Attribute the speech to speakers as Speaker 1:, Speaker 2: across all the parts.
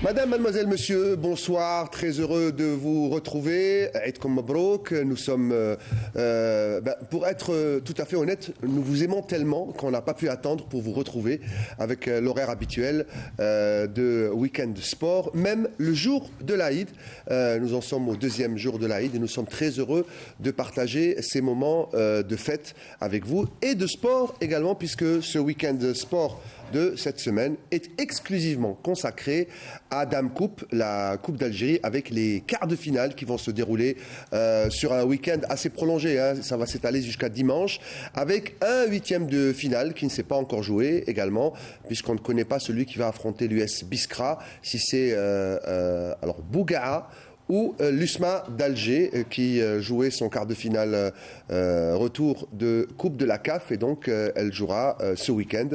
Speaker 1: Madame, mademoiselle, monsieur, bonsoir, très heureux de vous retrouver. Eid Kom Mabrouk, nous sommes, pour être tout à fait honnête, nous vous aimons tellement qu'on n'a pas pu attendre pour vous retrouver avec l'horaire habituel de Week-end Sport, même le jour de l'Aïd. Nous en sommes au deuxième jour de l'Aïd et nous sommes très heureux de partager ces moments de fête avec vous et de sport également, puisque ce Week-end Sport de cette semaine est exclusivement consacré à Dame Coupe, la Coupe d'Algérie, avec les quarts de finale qui vont se dérouler sur un week-end assez prolongé. Ça va s'étaler jusqu'à dimanche, avec un huitième de finale qui ne s'est pas encore joué également, puisqu'on ne connaît pas celui qui va affronter l'US Biskra, si c'est alors Bougaa ou l'USMA d'Alger qui jouait son quart de finale retour de Coupe de la CAF, et donc elle jouera ce week-end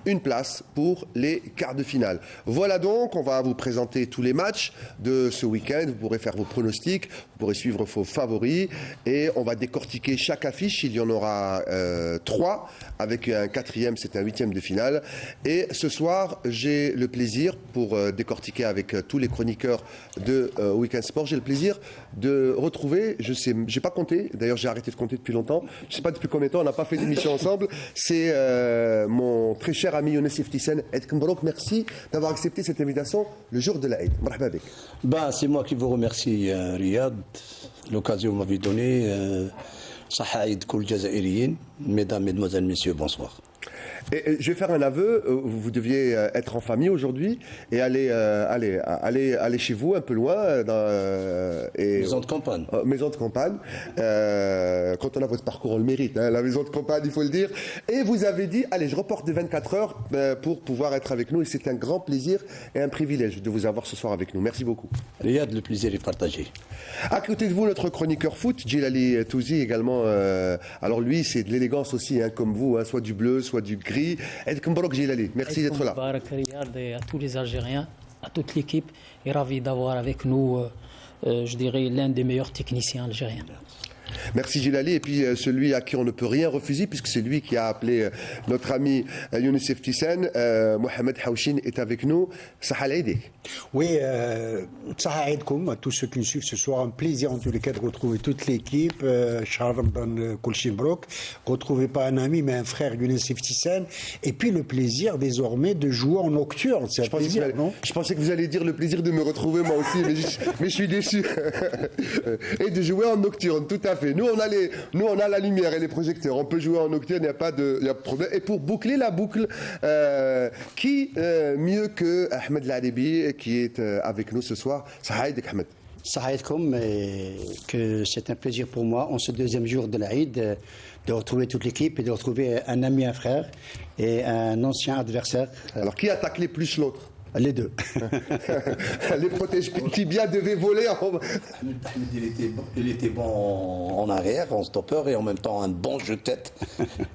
Speaker 1: une place pour les quarts de finale. Voilà, donc on va vous présenter tous les matchs de ce week-end, vous pourrez faire vos pronostics, vous pourrez suivre vos favoris et on va décortiquer chaque affiche. Il y en aura 3 avec un quatrième, c'est un huitième de finale, et ce soir j'ai le plaisir, pour décortiquer avec tous les chroniqueurs de Week-end Sport, j'ai le plaisir de retrouver, je sais, j'ai pas compté, d'ailleurs j'ai arrêté de compter depuis longtemps, je sais pas depuis combien de temps, on n'a pas fait d'émission ensemble, c'est mon très cher ami Younes Iftisen. Eid Kom Mabrouk, merci d'avoir accepté cette invitation le jour de l'Aïd. Marhaba bik.
Speaker 2: C'est moi qui vous remercie, Riyad, l'occasion que vous m'avez donnée. Saha Eid Koul Jazairiyin, mesdames, mesdemoiselles, messieurs, bonsoir.
Speaker 1: Et je vais faire un aveu, vous deviez être en famille aujourd'hui et aller chez vous un peu loin.
Speaker 2: Maison de campagne.
Speaker 1: Maison de campagne. Quand on a votre parcours, on le mérite, la maison de campagne, il faut le dire. Et vous avez dit, allez, je reporte de 24 heures pour pouvoir être avec nous. Et c'est un grand plaisir et un privilège de vous avoir ce soir avec nous. Merci beaucoup.
Speaker 2: Riyad, le plaisir est partagé.
Speaker 1: À côté de vous, notre chroniqueur foot, Djilali Touzi également. Alors lui, c'est de l'élégance aussi, comme vous, soit du bleu, soit du gris. Eid Kom Mabrouk, Djilali, merci d'être là.
Speaker 3: Et à tous les Algériens, à toute l'équipe, et ravi d'avoir avec nous, je dirais, l'un des meilleurs techniciens algériens.
Speaker 1: Merci Djilali, et puis celui à qui on ne peut rien refuser, puisque c'est lui qui a appelé notre ami Younes Iftisen, Mohamed Haouchine est avec nous. Saha Aïdik.
Speaker 4: Oui, Saha Aïdkoum, à tous ceux qui nous suivent ce soir, un plaisir en tous les cas de retrouver toute l'équipe. Charles Koulchi Mabrouk, retrouvez pas un ami mais un frère, Younes Iftisen, et puis le plaisir désormais de jouer en nocturne. C'est un plaisir, non ?
Speaker 1: Je pensais que vous alliez dire le plaisir de me retrouver moi aussi, mais je suis déçu. Et de jouer en nocturne, tout à fait. Nous on a la lumière et les projecteurs. On peut jouer en nocturne, il n'y a pas de problème. Et pour boucler la boucle, qui mieux que Ahmed Lalibi qui est avec nous ce soir. Saha Aïdik, Ahmed.
Speaker 2: Saha Aïdkoum, que c'est un plaisir pour moi, en ce deuxième jour de l'Aïd, de retrouver toute l'équipe et de retrouver un ami, un frère et un ancien adversaire.
Speaker 1: Alors qui a taclé plus l'autre ?
Speaker 2: Les deux.
Speaker 1: Les protèges tibia devaient voler.
Speaker 2: Il était bon en arrière, en stopper, et en même temps un bon jeu de tête.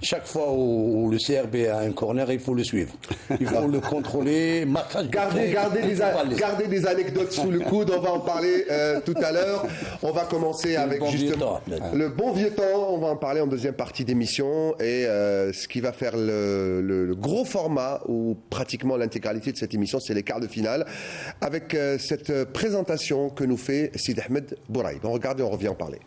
Speaker 2: Chaque fois où le CRB a un corner, il faut le suivre. Il faut le contrôler.
Speaker 1: Gardez des anecdotes sous le coude. On va en parler tout à l'heure. On va commencer avec justement le bon vieux temps. On va en parler en deuxième partie d'émission. Et ce qui va faire le gros format, ou pratiquement l'intégralité de cette émission, c'est les quarts de finale, avec cette présentation que nous fait Sid Ahmed Bouraïd. On regarde et on revient en parler.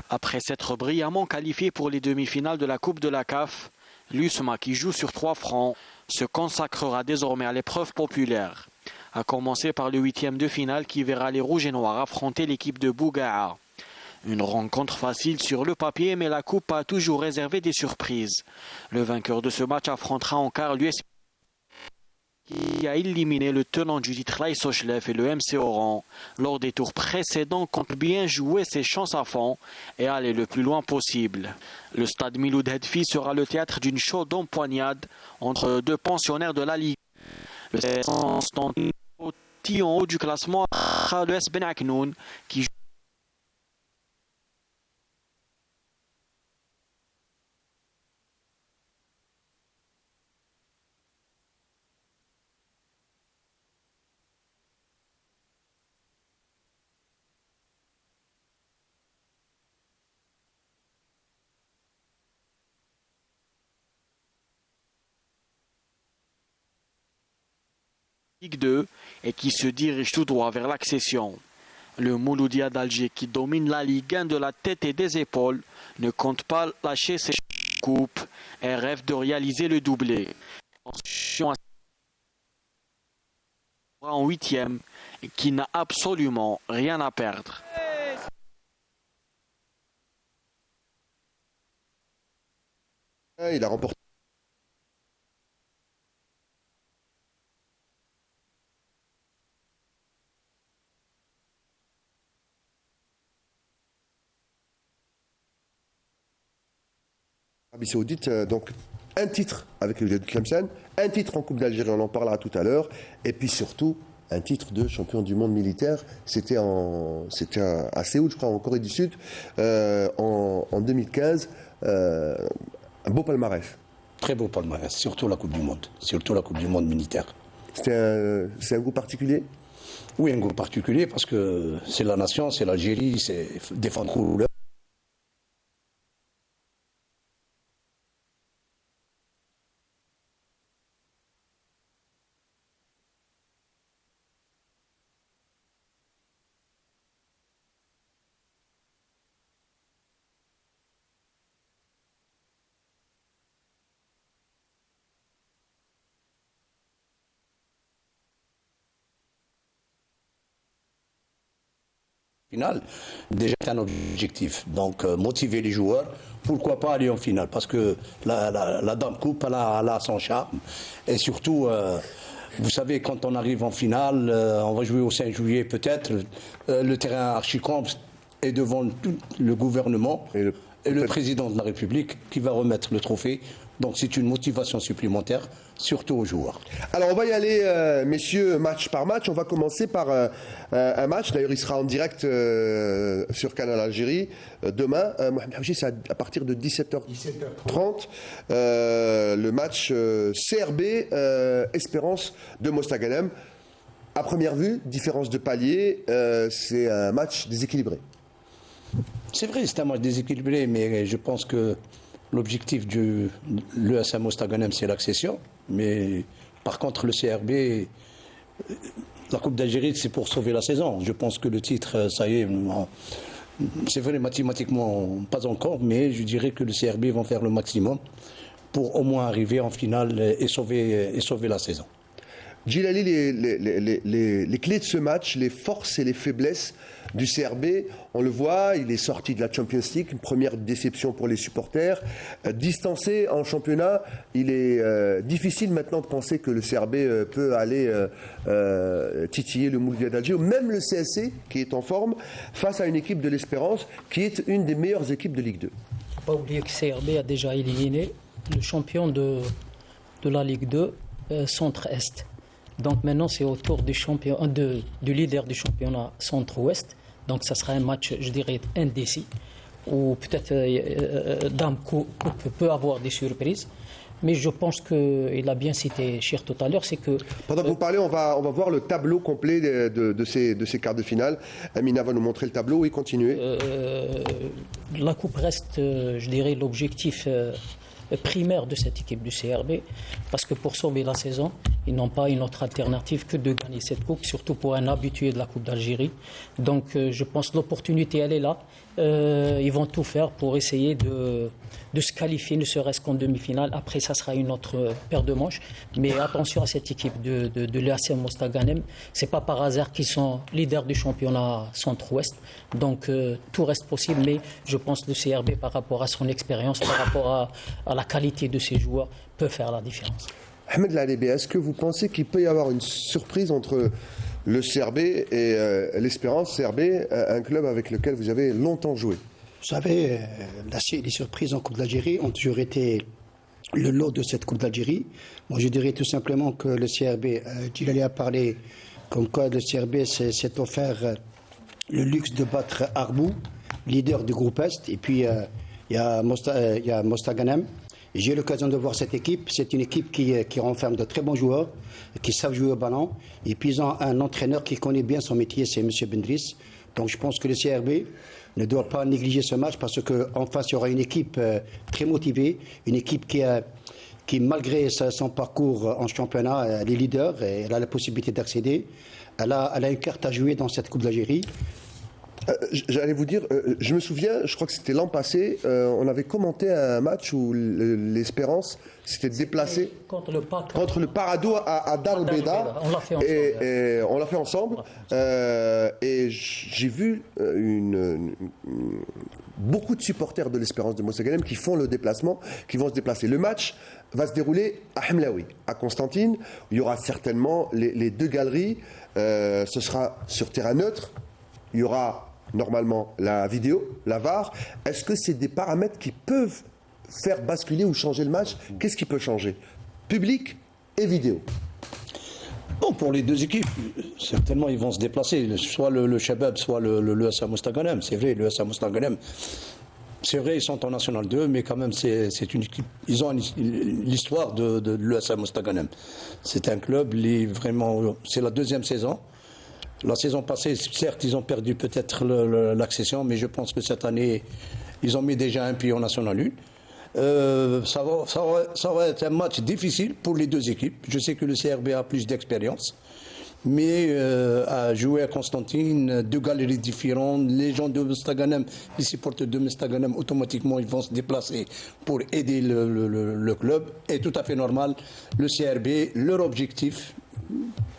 Speaker 5: Après s'être brillamment qualifié pour les demi-finales de la Coupe de la CAF, l'USMA, qui joue sur 3 fronts, se consacrera désormais à l'épreuve populaire. À commencer par le huitième de finale qui verra les Rouges et Noirs affronter l'équipe de Bougaa. Une rencontre facile sur le papier, mais la Coupe a toujours réservé des surprises. Le vainqueur de ce match affrontera en quart l'US qui a éliminé le tenant du titre Laï Sochlef et le MC Oran lors des tours précédents, compte bien jouer ses chances à fond et aller le plus loin possible. Le stade Miloud Hedfi sera le théâtre d'une chaude empoignade entre deux pensionnaires de la Ligue. Le en haut du classement à l'US Ben Aknoun qui Ligue 2 et qui se dirige tout droit vers l'accession. Le Mouloudia d'Alger, qui domine la Ligue 1 de la tête et des épaules, ne compte pas lâcher ses coupes et rêve de réaliser le doublé. En 8e, qui n'a absolument rien à perdre.
Speaker 1: Il a remporté. Arabie Saoudite, donc un titre avec le Wydad Tlemcen, un titre en Coupe d'Algérie, on en parlera tout à l'heure, et puis surtout un titre de champion du monde militaire. C'était à Séoul, je crois, en Corée du Sud, en 2015. Un beau palmarès.
Speaker 2: Très beau palmarès, surtout la Coupe du Monde, surtout la Coupe du Monde militaire.
Speaker 1: C'est un goût particulier?
Speaker 2: Oui, un goût particulier parce que c'est la nation, c'est l'Algérie, c'est défendre couleur. Finale, déjà c'est un objectif. Donc motiver les joueurs, pourquoi pas aller en finale? Parce que la Dame Coupe, elle a son charme. Et surtout, vous savez, quand on arrive en finale, on va jouer au 5 juillet peut-être, le terrain Archicombe est devant tout le gouvernement et le président de la République qui va remettre le trophée. Donc c'est une motivation supplémentaire, surtout aux joueurs.
Speaker 1: Alors on va y aller, messieurs, match par match. On va commencer par un match. D'ailleurs, il sera en direct sur Canal Algérie demain. Mohamed Haouchi, c'est à partir de 17h30. Le match CRB Espérance de Mostaganem. À première vue, différence de palier, c'est un match déséquilibré.
Speaker 2: C'est vrai, c'est un match déséquilibré, mais je pense que l'objectif de l'ESM Mostaganem, c'est l'accession. Mais par contre, le CRB, la Coupe d'Algérie, c'est pour sauver la saison. Je pense que le titre, ça y est, c'est vrai, mathématiquement, pas encore, mais je dirais que le CRB vont faire le maximum pour au moins arriver en finale et sauver la saison.
Speaker 1: Djilali, les clés de ce match, les forces et les faiblesses du CRB, on le voit, il est sorti de la Champions League, une première déception pour les supporters. Distancé en championnat, il est difficile maintenant de penser que le CRB peut aller titiller le Mouloudia d'Alger, ou même le CSC qui est en forme, face à une équipe de l'Espérance qui est une des meilleures équipes de Ligue 2.
Speaker 3: Il ne faut pas oublier que CRB a déjà éliminé le champion de la Ligue 2, Centre-Est. Donc maintenant, c'est au tour du leader du championnat Centre-Ouest. Donc ça sera un match, je dirais, indécis, où peut-être Dame Coupe peut avoir des surprises. Mais je pense qu'il a bien cité Chir tout à l'heure, c'est que...
Speaker 1: Pendant que vous parlez, on va voir le tableau complet de ces quarts de finale. Amina va nous montrer le tableau. Oui, continuez.
Speaker 3: La Coupe reste, je dirais, l'objectif primaire de cette équipe du CRB, parce que pour sauver la saison, ils n'ont pas une autre alternative que de gagner cette coupe, surtout pour un habitué de la Coupe d'Algérie. Donc je pense que l'opportunité, elle est là. Ils vont tout faire pour essayer de se qualifier, ne serait-ce qu'en demi-finale. Après, ça sera une autre paire de manches. Mais attention à cette équipe de l'ASM Mostaganem. C'est pas par hasard qu'ils sont leaders du championnat Centre-Ouest. Donc tout reste possible, mais je pense que le CRB, par rapport à son expérience, par rapport à la qualité de ses joueurs, peut faire la différence.
Speaker 1: Ahmed Lalébé, est-ce que vous pensez qu'il peut y avoir une surprise entre le CRB et l'Espérance CRB, un club avec lequel vous avez longtemps joué?
Speaker 6: Vous savez, les surprises en Coupe d'Algérie ont toujours été le lot de cette Coupe d'Algérie. Moi, je dirais tout simplement que le CRB, Djilali a parlé comme quoi le CRB s'est offert le luxe de battre Arbou, leader du groupe Est, et puis il y a Mostaganem. J'ai eu l'occasion de voir cette équipe. C'est une équipe qui renferme de très bons joueurs, qui savent jouer au ballon. Et puis ils ont un entraîneur qui connaît bien son métier, c'est M. Bendris. Donc je pense que le CRB ne doit pas négliger ce match parce qu'en face, il y aura une équipe très motivée, une équipe qui qui malgré son parcours en championnat, elle est leader et elle a la possibilité d'accéder. Elle a une carte à jouer dans cette Coupe d'Algérie.
Speaker 1: J'allais vous dire, je me souviens, je crois que c'était l'an passé, on avait commenté un match où l'Espérance s'était déplacée
Speaker 3: Contre le
Speaker 1: Parado à Dar el Beida.
Speaker 3: On l'a fait ensemble.
Speaker 1: Et on l'a fait ensemble. Et j'ai vu beaucoup de supporters de l'Espérance de Mostaganem qui font le déplacement, qui vont se déplacer. Le match va se dérouler à Hamlaoui, à Constantine. Il y aura certainement les deux galeries. Ce sera sur terrain neutre. Il y aura normalement la vidéo, la VAR. Est-ce que c'est des paramètres qui peuvent faire basculer ou changer le match? Qu'est-ce qui peut changer? Public et vidéo.
Speaker 2: Bon, pour les deux équipes, certainement ils vont se déplacer, soit le Shabab, soit le SA Mostaganem. C'est vrai, le SA Mostaganem, c'est vrai, ils sont en National 2, mais quand même, c'est une équipe. Ils ont l'histoire de l'USA Mostaganem. C'est un club, vraiment, c'est la deuxième saison. La saison passée, certes, ils ont perdu peut-être l'accession, mais je pense que cette année, ils ont mis déjà un pied en National 1. Ça va être un match difficile pour les deux équipes. Je sais que le CRB a plus d'expérience, mais à jouer à Constantine, deux galeries différentes, les gens de Mostaganem, les supporters de Mostaganem, automatiquement, ils vont se déplacer pour aider le club. Et tout à fait normal, le CRB, leur objectif,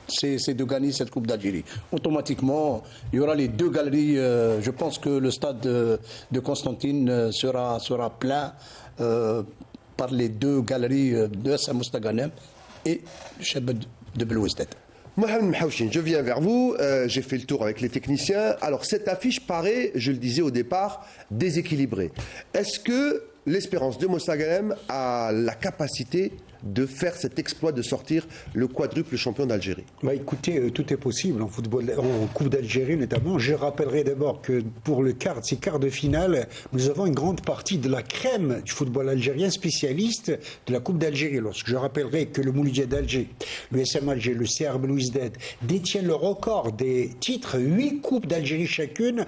Speaker 2: c'est de gagner cette Coupe d'Algérie. Automatiquement, il y aura les deux galeries. Je pense que le stade de Constantine sera plein par les deux galeries de SA Mostaganem et le Shabab de Belouizdad.
Speaker 1: Mohamed Mhawchin, je viens vers vous. J'ai fait le tour avec les techniciens. Alors, cette affiche paraît, je le disais au départ, déséquilibrée. Est-ce que l'Espérance de Mostaganem a la capacité de faire cet exploit de sortir le quadruple champion d'Algérie?
Speaker 4: Bah écoutez, tout est possible en football, en Coupe d'Algérie notamment. Je rappellerai d'abord que pour ces quarts de finale, nous avons une grande partie de la crème du football algérien spécialiste de la Coupe d'Algérie. Lorsque je rappellerai que le Mouloudia d'Alger, le SM Alger, le CR Belouizdad détiennent le record des titres, 8 Coupes d'Algérie chacune,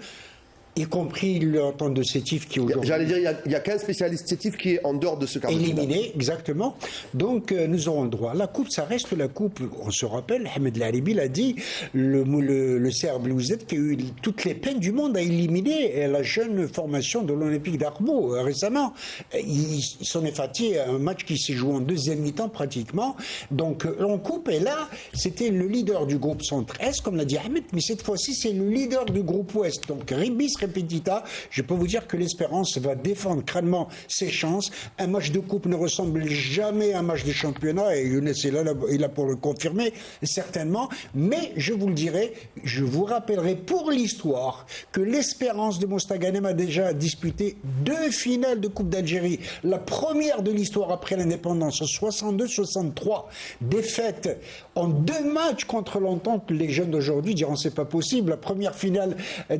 Speaker 4: y compris l'entente de Sétif qui aujourd'hui...
Speaker 1: J'allais dire, il y a qu'un spécialiste Sétif qui est en dehors de ce quart de finale.
Speaker 4: Éliminé, exactement. Donc, nous aurons le droit. La coupe, ça reste la coupe. On se rappelle, Ahmed Laribi l'a dit, le CR Belouizdad qui a eu toutes les peines du monde à éliminer la jeune formation de l'Olympique d'Arbo récemment. Il s'en est fatigué un match qui s'est joué en deuxième mi-temps pratiquement. Donc, en coupe, et là, c'était le leader du groupe Centre-Est, comme l'a dit Ahmed, mais cette fois-ci, c'est le leader du groupe Ouest. Donc, Ribis Repetita, je peux vous dire que l'Espérance va défendre crânement ses chances. Un match de coupe ne ressemble jamais à un match de championnat, et Younes est là pour le confirmer, certainement. Mais je vous le dirai, je vous rappellerai pour l'histoire que l'Espérance de Mostaganem a déjà disputé 2 finales de Coupe d'Algérie. La première de l'histoire après l'indépendance, en 62-63. Défaite en 2 matchs contre l'Entente. Les jeunes d'aujourd'hui diront c'est pas possible. La première finale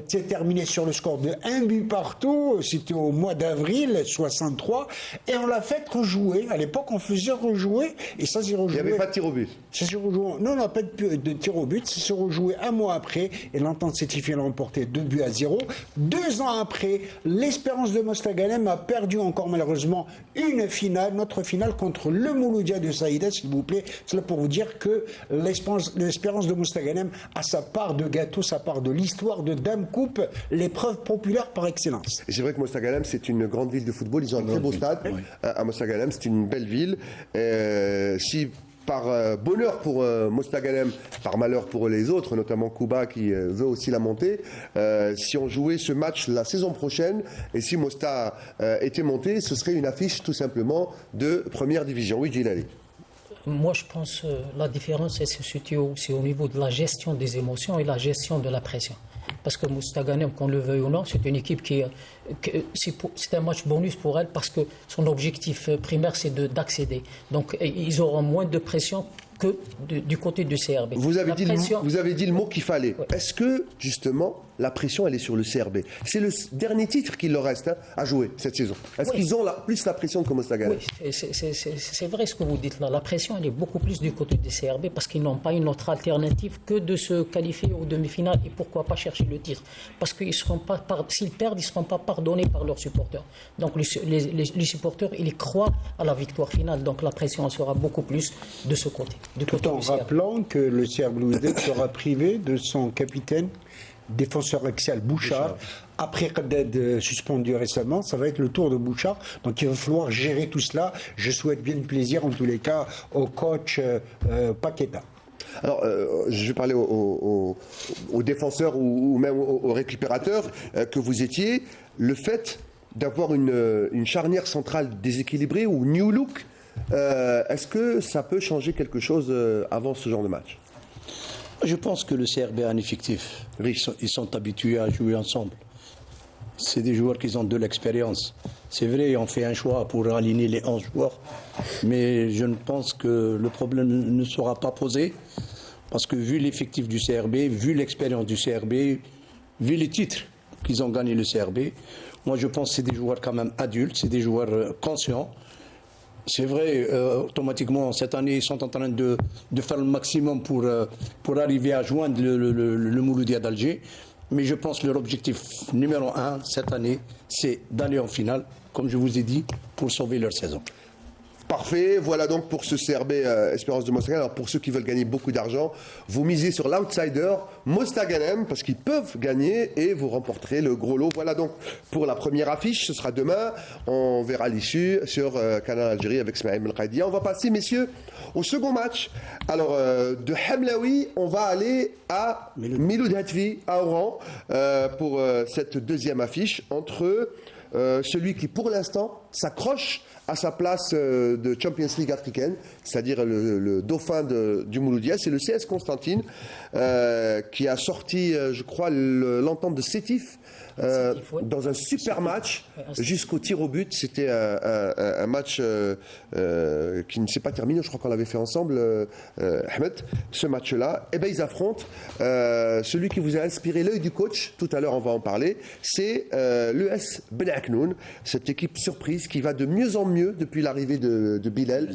Speaker 4: s'est terminée sur le score de 1 but partout, c'était au mois d'avril 63, et on l'a fait rejouer. À l'époque, on faisait rejouer, et ça s'est rejoué.
Speaker 1: Il n'y avait pas de tir au but.
Speaker 4: Non, pas de tir au but. Ça s'est rejoué un mois après, et l'Entente Sétif l'a remporté 2-0. 2 ans après, l'Espérance de Mostaganem a perdu encore malheureusement une finale, notre finale contre le Mouloudia de Saïda, s'il vous plaît. Cela pour vous dire que l'Espérance de Mostaganem a sa part de gâteau, sa part de l'histoire de Dame Coupe, l'épreuve populaire par excellence.
Speaker 1: Et c'est vrai que Mostaganem, c'est une grande ville de football. Ils ont un très beau stade à Mostaganem. C'est une belle ville. Si par bonheur pour Mostaganem, par malheur pour les autres, notamment Kouba qui veut aussi la monter, si on jouait ce match la saison prochaine, et si Mosta était monté, ce serait une affiche tout simplement de première division. Oui, Djilali.
Speaker 3: Moi, je pense que la différence, elle se situe aussi au niveau de la gestion des émotions et la gestion de la pression. Parce que Mostaganem, qu'on le veuille ou non, c'est une équipe c'est un match bonus pour elle parce que son objectif primaire, c'est d'accéder. Donc, ils auront moins de pression que du côté du CRB.
Speaker 1: Vous avez dit le mot qu'il fallait. Ouais. Est-ce que, justement, la pression, elle est sur le CRB. C'est le dernier titre qu'il leur reste à jouer cette saison. Est-ce qu'ils ont plus la pression que Mostaganem?
Speaker 3: Oui, c'est vrai ce que vous dites là. La pression, elle est beaucoup plus du côté des CRB parce qu'ils n'ont pas une autre alternative que de se qualifier aux demi-finales et pourquoi pas chercher le titre. Parce qu'ils seront pas, s'ils perdent, ils ne seront pas pardonnés par leurs supporters. Donc les supporters, ils croient à la victoire finale. Donc la pression sera beaucoup plus de ce côté.
Speaker 4: Tout en rappelant que le CRB Belouizdad sera privé de son capitaine, défenseur axial Bouchard. Après Qaddad suspendu récemment, ça va être le tour de Bouchard. Donc il va falloir gérer tout cela. Je souhaite bien du plaisir en tous les cas au coach Paqueta.
Speaker 1: Alors, je vais parler aux défenseurs ou même aux récupérateurs que vous étiez. Le fait d'avoir une charnière centrale déséquilibrée ou new look, est-ce que ça peut changer quelque chose avant ce genre de match?
Speaker 2: Je pense que le CRB a un effectif. Ils sont habitués à jouer ensemble. C'est des joueurs qui ont de l'expérience. C'est vrai, on fait un choix pour aligner les 11 joueurs, mais je ne pense que le problème ne sera pas posé, parce que vu l'effectif du CRB, vu l'expérience du CRB, vu les titres qu'ils ont gagné le CRB, moi je pense que c'est des joueurs quand même adultes, c'est des joueurs conscients. C'est vrai, automatiquement, cette année, ils sont en train de faire le maximum pour arriver à joindre le Mouloudia d'Alger. Mais je pense que leur objectif numéro 1 cette année, c'est d'aller en finale, comme je vous ai dit, pour sauver leur saison.
Speaker 1: Parfait, voilà donc pour ce CRB Espérance de Mostaganem. Alors pour ceux qui veulent gagner beaucoup d'argent, vous misez sur l'outsider Mostaganem parce qu'ils peuvent gagner et vous remporterez le gros lot. Voilà donc pour la première affiche, ce sera demain. On verra l'issue sur Canal Algérie avec Smaïm El-Qaidia. On va passer, messieurs, au second match. Alors de Hamlaoui, on va aller à Miloud Hatvi à Oran pour cette deuxième affiche entre celui qui pour l'instant s'accroche à sa place de Champions League africaine, c'est-à-dire le dauphin du Mouloudia, c'est le CS Constantine qui a sorti, je crois, l'entente de Sétif dans un super match jusqu'au tir au but. C'était un match qui ne s'est pas terminé, je crois qu'on l'avait fait ensemble, Ahmed, ce match-là. Et bien ils affrontent celui qui vous a inspiré l'œil du coach, tout à l'heure on va en parler, c'est l'ES Ben Aknoun, cette équipe surprise qui va de mieux en mieux depuis l'arrivée de Bilal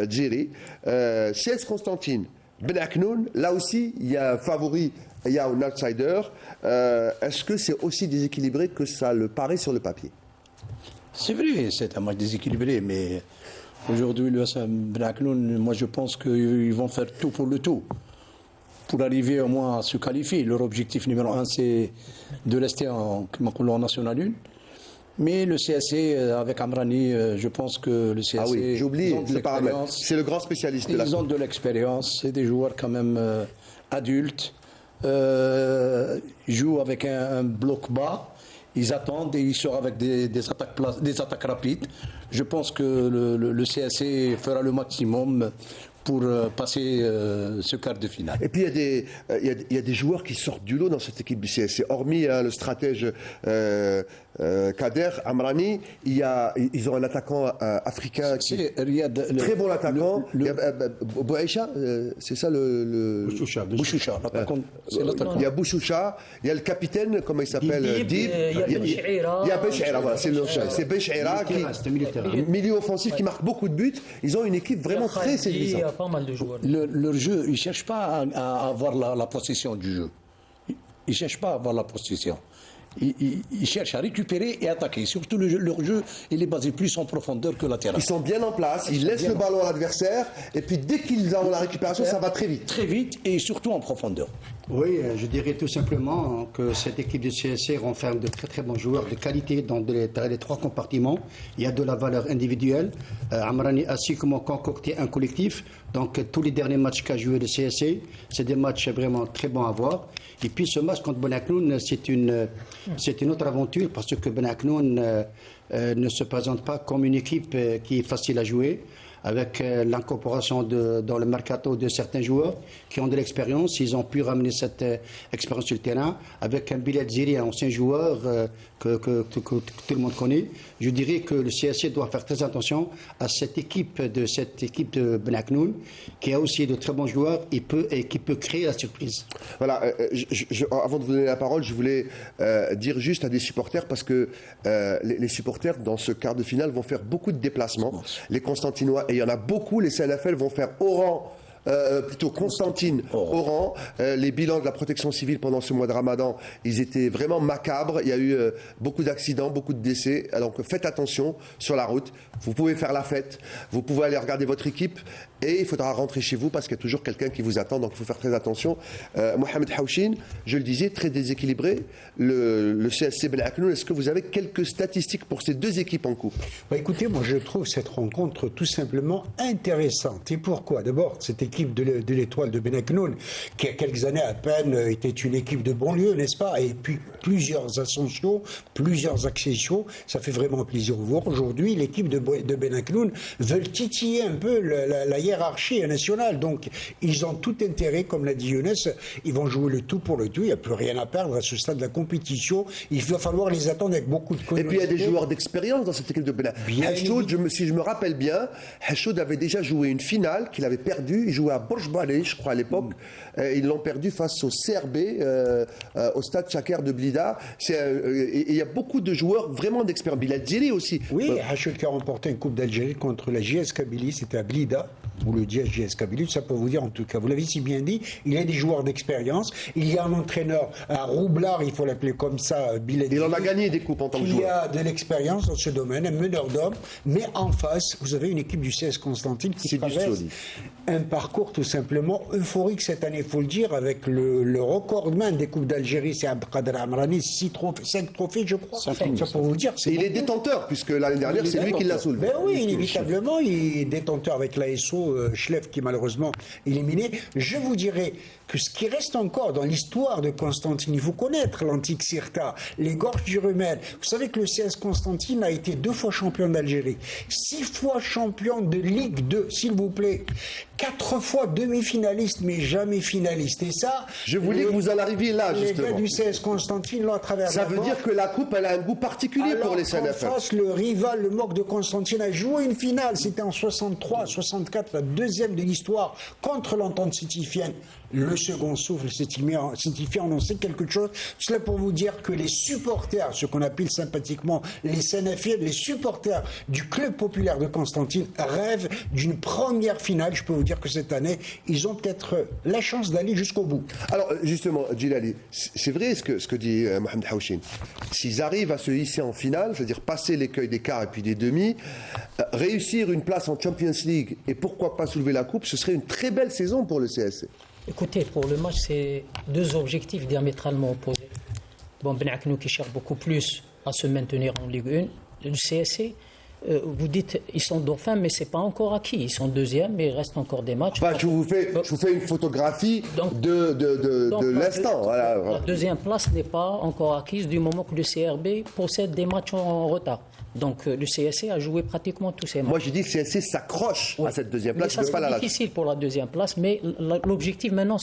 Speaker 1: Djeri. CS Constantine, Ben Aknoun, là aussi il y a un favori, il y a un outsider. Est-ce que c'est aussi déséquilibré que ça le paraît sur le papier?
Speaker 2: C'est vrai, c'est un match déséquilibré, mais aujourd'hui, le Ben Aknoun, moi je pense qu'ils vont faire tout pour le tout, pour arriver au moins à se qualifier. Leur objectif numéro 1, c'est de rester en National 1. Mais le CSC, avec Amrani, je pense que le CSC...
Speaker 1: Ah oui, j'oublie ce paramètre. C'est le grand spécialiste de la...
Speaker 2: Ils ont de l'expérience, c'est des joueurs quand même adultes. Ils jouent avec un bloc bas, ils attendent et ils sortent avec des attaques rapides. Je pense que le CSC fera le maximum pour passer ce quart de finale.
Speaker 1: Et puis il y a des joueurs qui sortent du lot dans cette équipe du CSC. Hormis le stratège Kader Amrani, ils ont un attaquant africain très bon attaquant. Bouaïcha, c'est ça
Speaker 2: Bouchoucha,
Speaker 1: il y a Bouchoucha, il y a le capitaine, comment il s'appelle, Dib. Il y a Becheira, voilà, c'est Becheira qui milieu offensif qui marque beaucoup de buts. Ils ont une équipe vraiment très séduisante.
Speaker 3: Pas mal de joueurs.
Speaker 2: Leur jeu, ils ne cherchent pas à avoir la possession du jeu. Ils ne cherchent pas à avoir la possession. Ils cherchent à récupérer et attaquer. Surtout leur jeu, il est basé plus en profondeur que latéral.
Speaker 1: Ils sont bien en place, ils laissent le ballon à l'adversaire et puis dès qu'ils ont la récupération, ça va très vite.
Speaker 2: Très vite et surtout en profondeur.
Speaker 6: Oui, je dirais tout simplement que cette équipe de CSC renferme de très très bons joueurs de qualité dans les trois compartiments. Il y a de la valeur individuelle. Amrani a su comment concocter un collectif. Donc tous les derniers matchs qu'a joué le CSC, c'est des matchs vraiment très bons à voir. Et puis ce match contre Ben Aknoun, c'est une autre aventure parce que Ben Aknoun ne se présente pas comme une équipe qui est facile à jouer. avec l'incorporation dans le mercato de certains joueurs qui ont de l'expérience. Ils ont pu ramener cette expérience sur le terrain. Avec un Bilal Ziri, un ancien joueur que tout le monde connaît, je dirais que le CSC doit faire très attention à cette équipe de Ben Aknoun, qui a aussi de très bons joueurs et qui peut créer la surprise.
Speaker 1: Voilà, avant de vous donner la parole, je voulais dire juste à des supporters, parce que les supporters, dans ce quart de finale, vont faire beaucoup de déplacements. Les Constantinois, et il y en a beaucoup, les CNFL vont faire Oran, plutôt Constantine, Oran. Les bilans de la protection civile pendant ce mois de Ramadan, ils étaient vraiment macabres. Il y a eu beaucoup d'accidents, beaucoup de décès. Donc faites attention sur la route. Vous pouvez faire la fête, vous pouvez aller regarder votre équipe, et il faudra rentrer chez vous parce qu'il y a toujours quelqu'un qui vous attend. Donc il faut faire très attention. Mohamed Haouchine, je le disais, très déséquilibré. Le CSC Ben Aknoun, est-ce que vous avez quelques statistiques pour ces deux équipes en coupe?
Speaker 4: Écoutez, moi je trouve cette rencontre tout simplement intéressante. Et pourquoi? D'abord, cette équipe de l'Étoile de Ben Aknoun, qui a quelques années à peine était une équipe de banlieue, n'est-ce pas? Et puis plusieurs ascensions, plusieurs accessions, ça fait vraiment plaisir de voir. Aujourd'hui, l'équipe de Ben Aknoun veut titiller un peu la hiérarchie nationale. Donc, ils ont tout intérêt, comme l'a dit Younes, ils vont jouer le tout pour le tout. Il n'y a plus rien à perdre à ce stade de la compétition. Il va falloir les attendre avec beaucoup de
Speaker 1: Et puis, il y a des joueurs d'expérience dans cette équipe de Ben Aknoun. Hachoud, si je me rappelle bien, Hachoud avait déjà joué une finale qu'il avait perdue. Il jouait à Borj Balé, je crois, à l'époque. Ils l'ont perdu face au CRB, au stade Chaker de Blida. Il y a beaucoup de joueurs vraiment d'expérience. Bilal Djeri aussi.
Speaker 4: Oui, Hachoud qui a remporté une Coupe d'Algérie contre la JS Kabylie, c'était à Blida. Vous le dites, JS Kabylie, ça peut vous dire en tout cas. Vous l'avez si bien dit, il y a des joueurs d'expérience. Il y a un entraîneur, un roublard, il faut l'appeler comme ça, Bilal Djeri.
Speaker 1: Il en a gagné des coupes en tant que joueur.
Speaker 4: Il y a de l'expérience dans ce domaine, un meneur d'hommes. Mais en face, vous avez une équipe du CS Constantine qui traverse un parcours tout simplement euphorique cette année, il faut le dire, avec le recordman des Coupes d'Algérie, c'est Abdelkader Amrani, 5 trophées, je crois. Ça pour vous dire.
Speaker 1: Il est détenteur, puisque l'année dernière, c'est lui qui l'a soulevé.
Speaker 4: Ben oui, inévitablement, il est détenteur avec l'ASO Schleff qui est malheureusement éliminé. Je vous dirais que ce qui reste encore dans l'histoire de Constantine, il faut connaître l'antique Cirta, les gorges du Rumel. Vous savez que le CS Constantine a été 2 fois champion d'Algérie, 6 fois champion de Ligue 2, s'il vous plaît. 4 fois demi-finaliste, mais jamais finaliste. Et ça...
Speaker 1: Je voulais que vous en arriviez là, justement.
Speaker 4: Les gars du CS Constantine l'ont à travers
Speaker 1: ça veut dire que la coupe, elle a un goût particulier pour les CNFL.
Speaker 4: En face, le rival, le MOC de Constantine, a joué une finale. C'était en 63, 64, la deuxième de l'histoire, contre l'entente citifienne. Le second souffle citifien annonçait quelque chose. Cela pour vous dire que les supporters, ce qu'on appelle sympathiquement les CNFL, les supporters du club populaire de Constantine rêvent d'une première finale. Je peux vous dire que cette année, ils ont peut-être la chance d'aller jusqu'au bout.
Speaker 1: Alors justement, Djilali, c'est vrai ce que dit Mohamed Haouchine. S'ils arrivent à se hisser en finale, c'est-à-dire passer l'écueil des quarts et puis des demi, réussir une place en Champions League et pourquoi pas soulever la coupe, ce serait une très belle saison pour le CSC.
Speaker 3: Écoutez, pour le match, c'est 2 objectifs diamétralement opposés. Bon, Ben Aknoun qui cherche beaucoup plus à se maintenir en Ligue 1. Le CSC, vous dites ils sont dauphins, mais c'est pas encore acquis. Ils sont 2e, mais il reste encore des matchs.
Speaker 1: Enfin, je vous fais une photographie de l'instant.
Speaker 3: La 2e place n'est pas encore acquise du moment que le CRB possède des matchs en retard. Donc le CSC a joué pratiquement tous ses matchs.
Speaker 1: Moi, je dis que le CSC s'accroche à cette 2e place.
Speaker 3: C'est difficile pour la 2e place, mais l'objectif maintenant,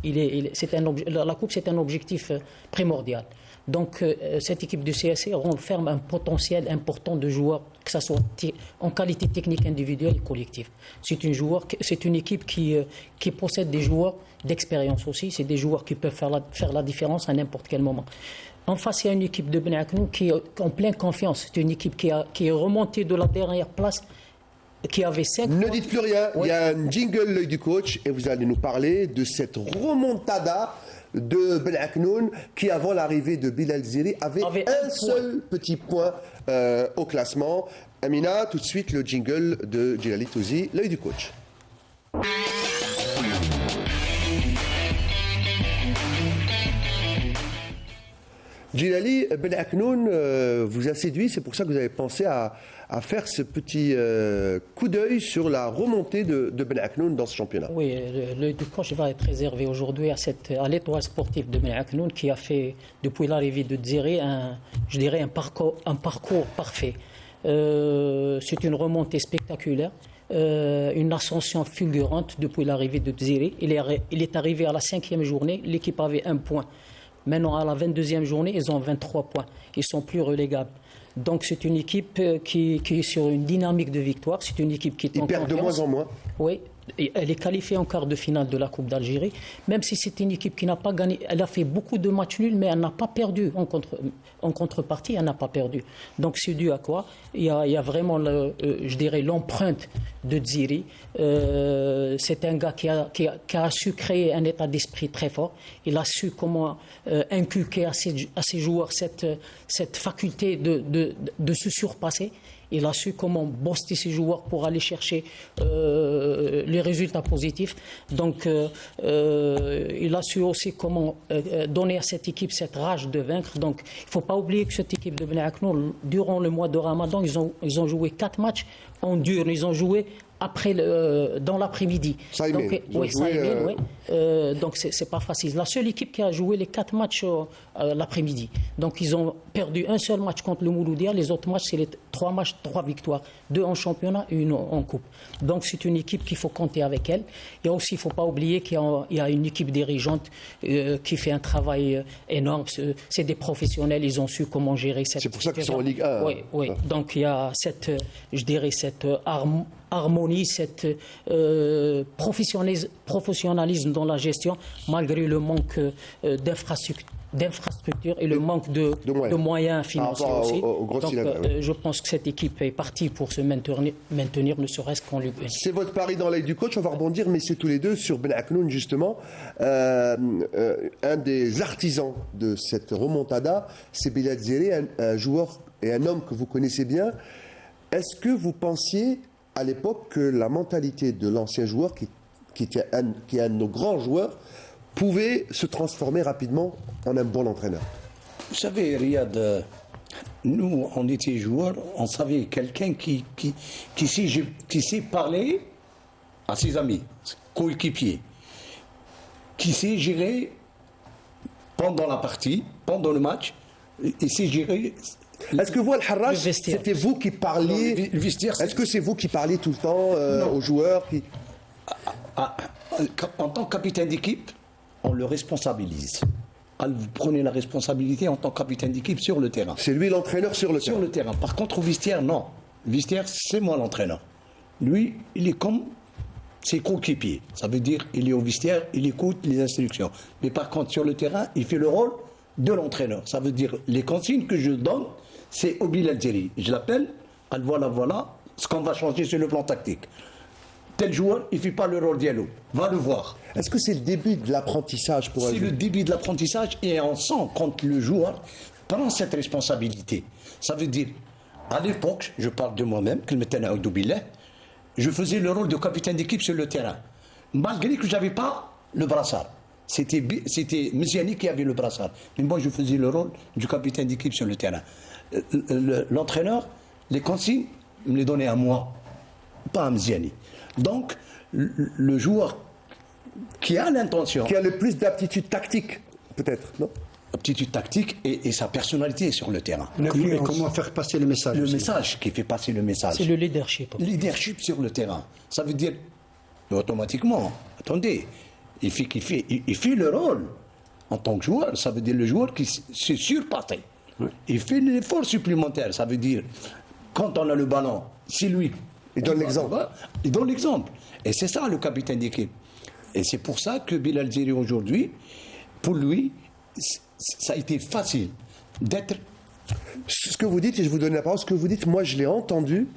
Speaker 3: la coupe, c'est un objectif primordial. Donc cette équipe du CSC renferme un potentiel important de joueurs, que ce soit en qualité technique individuelle et collective. C'est une équipe qui possède des joueurs d'expérience aussi. C'est des joueurs qui peuvent faire la différence à n'importe quel moment. En face, il y a une équipe de Ben Aknoun qui est en pleine confiance. C'est une équipe qui est remontée de la dernière place, qui avait 5 points.
Speaker 1: Ne dites plus rien, il y a un jingle, l'œil du coach, et vous allez nous parler de cette remontada de Ben Aknoun qui, avant l'arrivée de Bilal Ziri, avait un seul petit point au classement. Amina, tout de suite le jingle de Djilali Touzi, l'œil du coach. Djilali, Ben Aknoun vous a séduit, c'est pour ça que vous avez pensé à faire ce petit coup d'œil sur la remontée de Ben Aknoun dans ce championnat.
Speaker 3: Oui, l'œil du coach va être réservé aujourd'hui à l'étoile sportive de Ben Aknoun qui a fait, depuis l'arrivée de Dziri, un parcours parfait. C'est une remontée spectaculaire. Une ascension fulgurante depuis l'arrivée de Dziri. Il est arrivé à la 5e journée, l'équipe avait 1 point. Maintenant, à la 22e journée, ils ont 23 points. Ils ne sont plus relégables. Donc, c'est une équipe qui est sur une dynamique de victoire. C'est une équipe qui est en
Speaker 1: Ils perdent de
Speaker 3: confiance.
Speaker 1: moins en moins.
Speaker 3: Oui, et elle est qualifiée en quart de finale de la Coupe d'Algérie, même si c'est une équipe qui n'a pas gagné. Elle a fait beaucoup de matchs nuls, mais elle n'a pas perdu. En contrepartie, elle n'a pas perdu. Donc c'est dû à quoi? Il y a vraiment, je dirais, l'empreinte de Dziri. C'est un gars qui a su créer un état d'esprit très fort. Il a su comment inculquer à ses joueurs cette faculté de se surpasser. Il a su comment booster ses joueurs pour aller chercher les résultats positifs. Donc, il a su aussi comment donner à cette équipe cette rage de vaincre. Donc, il ne faut pas oublier que cette équipe de Bnei Aknoun, durant le mois de Ramadan, ils ont joué 4 matchs en dur. Ils ont joué dans l'après-midi. Donc c'est pas facile. La seule équipe qui a joué les 4 matchs l'après-midi. Donc ils ont perdu un seul match contre le Mouloudia. Les autres matchs, c'est les 3 matchs, 3 victoires. 2 en championnat et 1 en coupe. Donc c'est une équipe qu'il faut compter avec elle. Il y a aussi, il ne faut pas oublier qu'il y a une équipe dirigeante qui fait un travail énorme. C'est des professionnels, ils ont su comment gérer cette...
Speaker 1: C'est pour ça qu'ils sont en Ligue 1.
Speaker 3: Oui. Donc il y a cette harmonie, cette professionnalisme dans la gestion, malgré le manque d'infrastructures et le manque de moyens financiers aussi. Donc, je pense que cette équipe est partie pour se maintenir ne serait-ce qu'en Ligue 1.
Speaker 1: C'est votre pari dans l'œil du coach. On va rebondir, messieurs tous les deux, sur Bnei Aknoun, justement. Un des artisans de cette remontada, c'est Bilal Dziri, un joueur et un homme que vous connaissez bien. Est-ce que vous pensiez à l'époque que la mentalité de l'ancien joueur, qui est un de nos grands joueurs, pouvait se transformer rapidement en un bon entraîneur?
Speaker 2: Vous savez, Riyad, nous, on était joueurs, on savait quelqu'un qui sait parler à ses amis, coéquipiers, qui sait gérer pendant la partie, pendant le match, et sait gérer...
Speaker 1: Est-ce que vous, Al-Harraj, c'était vous qui parliez?
Speaker 2: Le vestiaire,
Speaker 1: est-ce que c'est vous qui parliez tout le temps aux joueurs
Speaker 2: En tant que capitaine d'équipe, on le responsabilise. Vous prenez la responsabilité en tant que capitaine d'équipe sur le terrain.
Speaker 1: C'est lui l'entraîneur sur le terrain.
Speaker 2: Sur le terrain. Par contre, au vestiaire, non. Vestiaire, c'est moi l'entraîneur. Lui, il est comme ses coéquipiers. Ça veut dire, il est au vestiaire, il écoute les instructions. Mais par contre, sur le terrain, il fait le rôle de l'entraîneur. Ça veut dire, les consignes que je donne, c'est au Bilal Dziri. Je l'appelle, voilà ce qu'on va changer sur le plan tactique. Tel joueur, il ne fait pas le rôle dialogue. Va le voir.
Speaker 1: Est-ce que c'est le début de l'apprentissage pour un joueur?
Speaker 2: C'est le début de l'apprentissage et on sent quand le joueur prend cette responsabilité. Ça veut dire, à l'époque, je parle de moi-même, je faisais le rôle de capitaine d'équipe sur le terrain. Malgré que je n'avais pas le brassard. C'était Messiani qui avait le brassard. Mais moi, je faisais le rôle du capitaine d'équipe sur le terrain. L'entraîneur, les consignes, me les donnait à moi, pas à Messiani. Donc, le joueur qui a l'intention...
Speaker 1: Qui a le plus d'aptitude tactique, peut-être, non?
Speaker 2: Aptitude tactique et sa personnalité sur le terrain.
Speaker 6: Et comment faire passer le message?
Speaker 2: Le message qui fait passer le message.
Speaker 3: C'est le leadership.
Speaker 2: Leadership sur le terrain. Ça veut dire, automatiquement, attendez, il fait le rôle en tant que joueur. Ça veut dire le joueur qui s'est surpassé. Il fait l'effort supplémentaire. Ça veut dire, quand on a le ballon, c'est lui.
Speaker 1: Il donne l'exemple.
Speaker 2: Il donne l'exemple. Et c'est ça le capitaine d'équipe. Et c'est pour ça que Bilal Dziri aujourd'hui, pour lui, ça a été facile d'être...
Speaker 1: Ce que vous dites, et je vous donne la parole, ce que vous dites, moi je l'ai entendu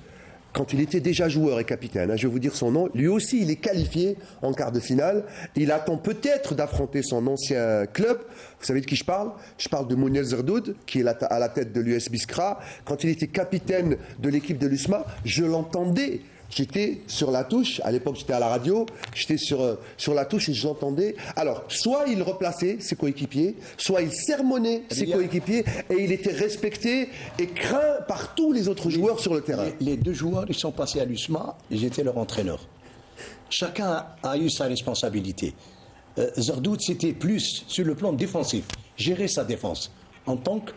Speaker 1: quand il était déjà joueur et capitaine. Je vais vous dire son nom. Lui aussi, il est qualifié en quart de finale. Il attend peut-être d'affronter son ancien club. Vous savez de qui je parle? Je parle de Mounir Zerdoud, qui est à la tête de l'US Biskra. Quand il était capitaine de l'équipe de l'USMA, je l'entendais. J'étais sur la touche, à l'époque j'étais à la radio, j'étais sur la touche et je l'entendais. Alors, soit il replaçait ses coéquipiers, soit il sermonnait ses coéquipiers et il était respecté et craint par tous les autres joueurs sur le terrain.
Speaker 2: Les deux joueurs, ils sont passés à l'USMA et j'étais leur entraîneur. Chacun a eu sa responsabilité. Zerdoud, c'était plus sur le plan défensif, gérer sa défense en tant que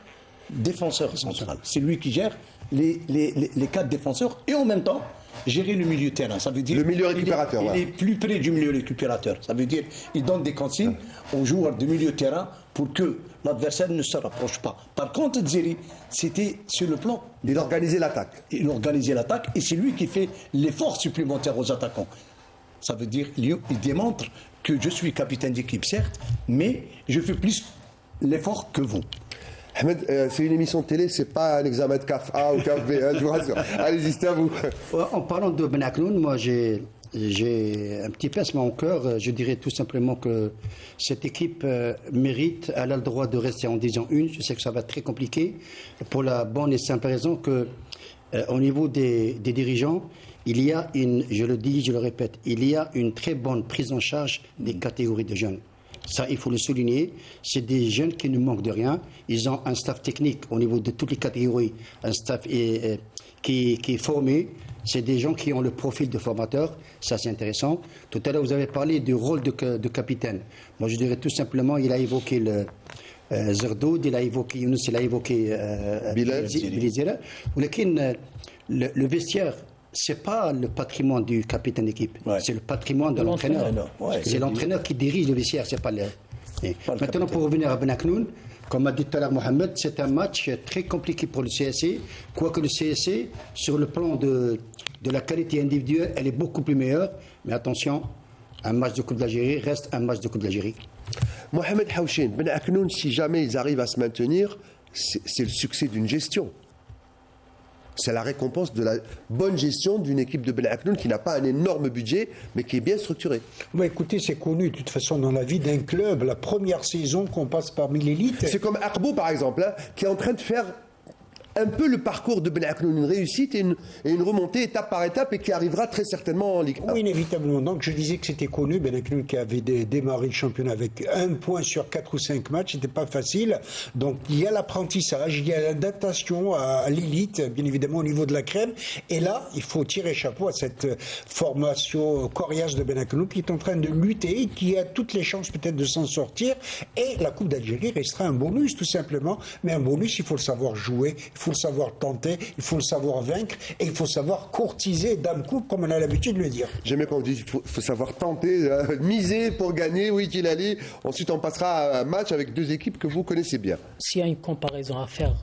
Speaker 2: défenseur central. C'est lui qui gère les 4 défenseurs et en même temps gérer le milieu de terrain. Ça veut dire
Speaker 1: Le milieu récupérateur,
Speaker 2: il
Speaker 1: ouais.
Speaker 2: est plus près du milieu récupérateur. Ça veut dire il donne des consignes aux joueurs de milieu de terrain pour que l'adversaire ne se rapproche pas. Par contre, Dzeri, c'était sur le plan.
Speaker 1: Il organisait l'attaque.
Speaker 2: Il organisait l'attaque et c'est lui qui fait l'effort supplémentaire aux attaquants. Ça veut dire il démontre que je suis capitaine d'équipe, certes, mais je fais plus l'effort que vous.
Speaker 1: Ahmed, c'est une émission de télé, c'est pas un examen de CAF A ou CAF B, hein, je vous rassure. Allez-y, c'est à vous.
Speaker 6: En parlant de Ben Aknoun, moi j'ai un petit pincement au cœur. Je dirais tout simplement que cette équipe mérite, elle a le droit de rester en Division 1. Je sais que ça va être très compliqué pour la bonne et simple raison que au niveau des dirigeants, il y a je le dis, je le répète, il y a une très bonne prise en charge des catégories de jeunes. Ça, il faut le souligner. C'est des jeunes qui ne manquent de rien. Ils ont un staff technique au niveau de toutes les catégories, un staff qui est formé. C'est des gens qui ont le profil de formateur. Ça, c'est intéressant. Tout à l'heure, vous avez parlé du rôle de capitaine. Moi, je dirais tout simplement, il a évoqué Zerdoud, il a évoqué Younous, il a évoqué Bilizera. Le vestiaire, c'est pas le patrimoine du capitaine d'équipe, c'est le patrimoine de l'entraîneur. C'est l'entraîneur qui dirige le vestiaire, c'est pas le. Maintenant, pour revenir à Ben Aknoun, comme a dit tout à l'heure Mohamed, c'est un match très compliqué pour le CSC. Quoique le CSC, sur le plan de la qualité individuelle, elle est beaucoup plus meilleure. Mais attention, un match de Coupe d'Algérie reste un match de Coupe d'Algérie.
Speaker 1: Mohamed Haouchine, Ben Aknoun, si jamais ils arrivent à se maintenir, c'est le succès d'une gestion. C'est la récompense de la bonne gestion d'une équipe de Ben Aknoun qui n'a pas un énorme budget, mais qui est bien structurée.
Speaker 4: Bah, écoutez, c'est connu de toute façon dans la vie d'un club. La première saison qu'on passe parmi l'élite.
Speaker 1: C'est comme Arbo, par exemple, hein, qui est en train de faire un peu le parcours de Ben Aknoun, une réussite et une remontée étape par étape et qui arrivera très certainement en Ligue 1.
Speaker 4: Oui, inévitablement. Donc, je disais que c'était connu. Ben Aknoun qui avait démarré le championnat avec 1 point sur 4 ou 5 matchs. C'était pas facile. Donc, il y a l'apprentissage, il y a l'adaptation à l'élite, bien évidemment, au niveau de la crème. Et là, il faut tirer chapeau à cette formation coriace de Ben Aknoun qui est en train de lutter et qui a toutes les chances peut-être de s'en sortir. Et la Coupe d'Algérie restera un bonus, tout simplement. Mais un bonus, il faut le savoir jouer, il faut le savoir tenter, il faut le savoir vaincre et il faut savoir courtiser Dame Coupe, comme on a l'habitude de le dire.
Speaker 1: J'aime bien quand on dit qu'il faut savoir tenter, miser pour gagner, oui qu'il allait. Ensuite, on passera à un match avec 2 équipes que vous connaissez bien.
Speaker 3: S'il y a une comparaison à faire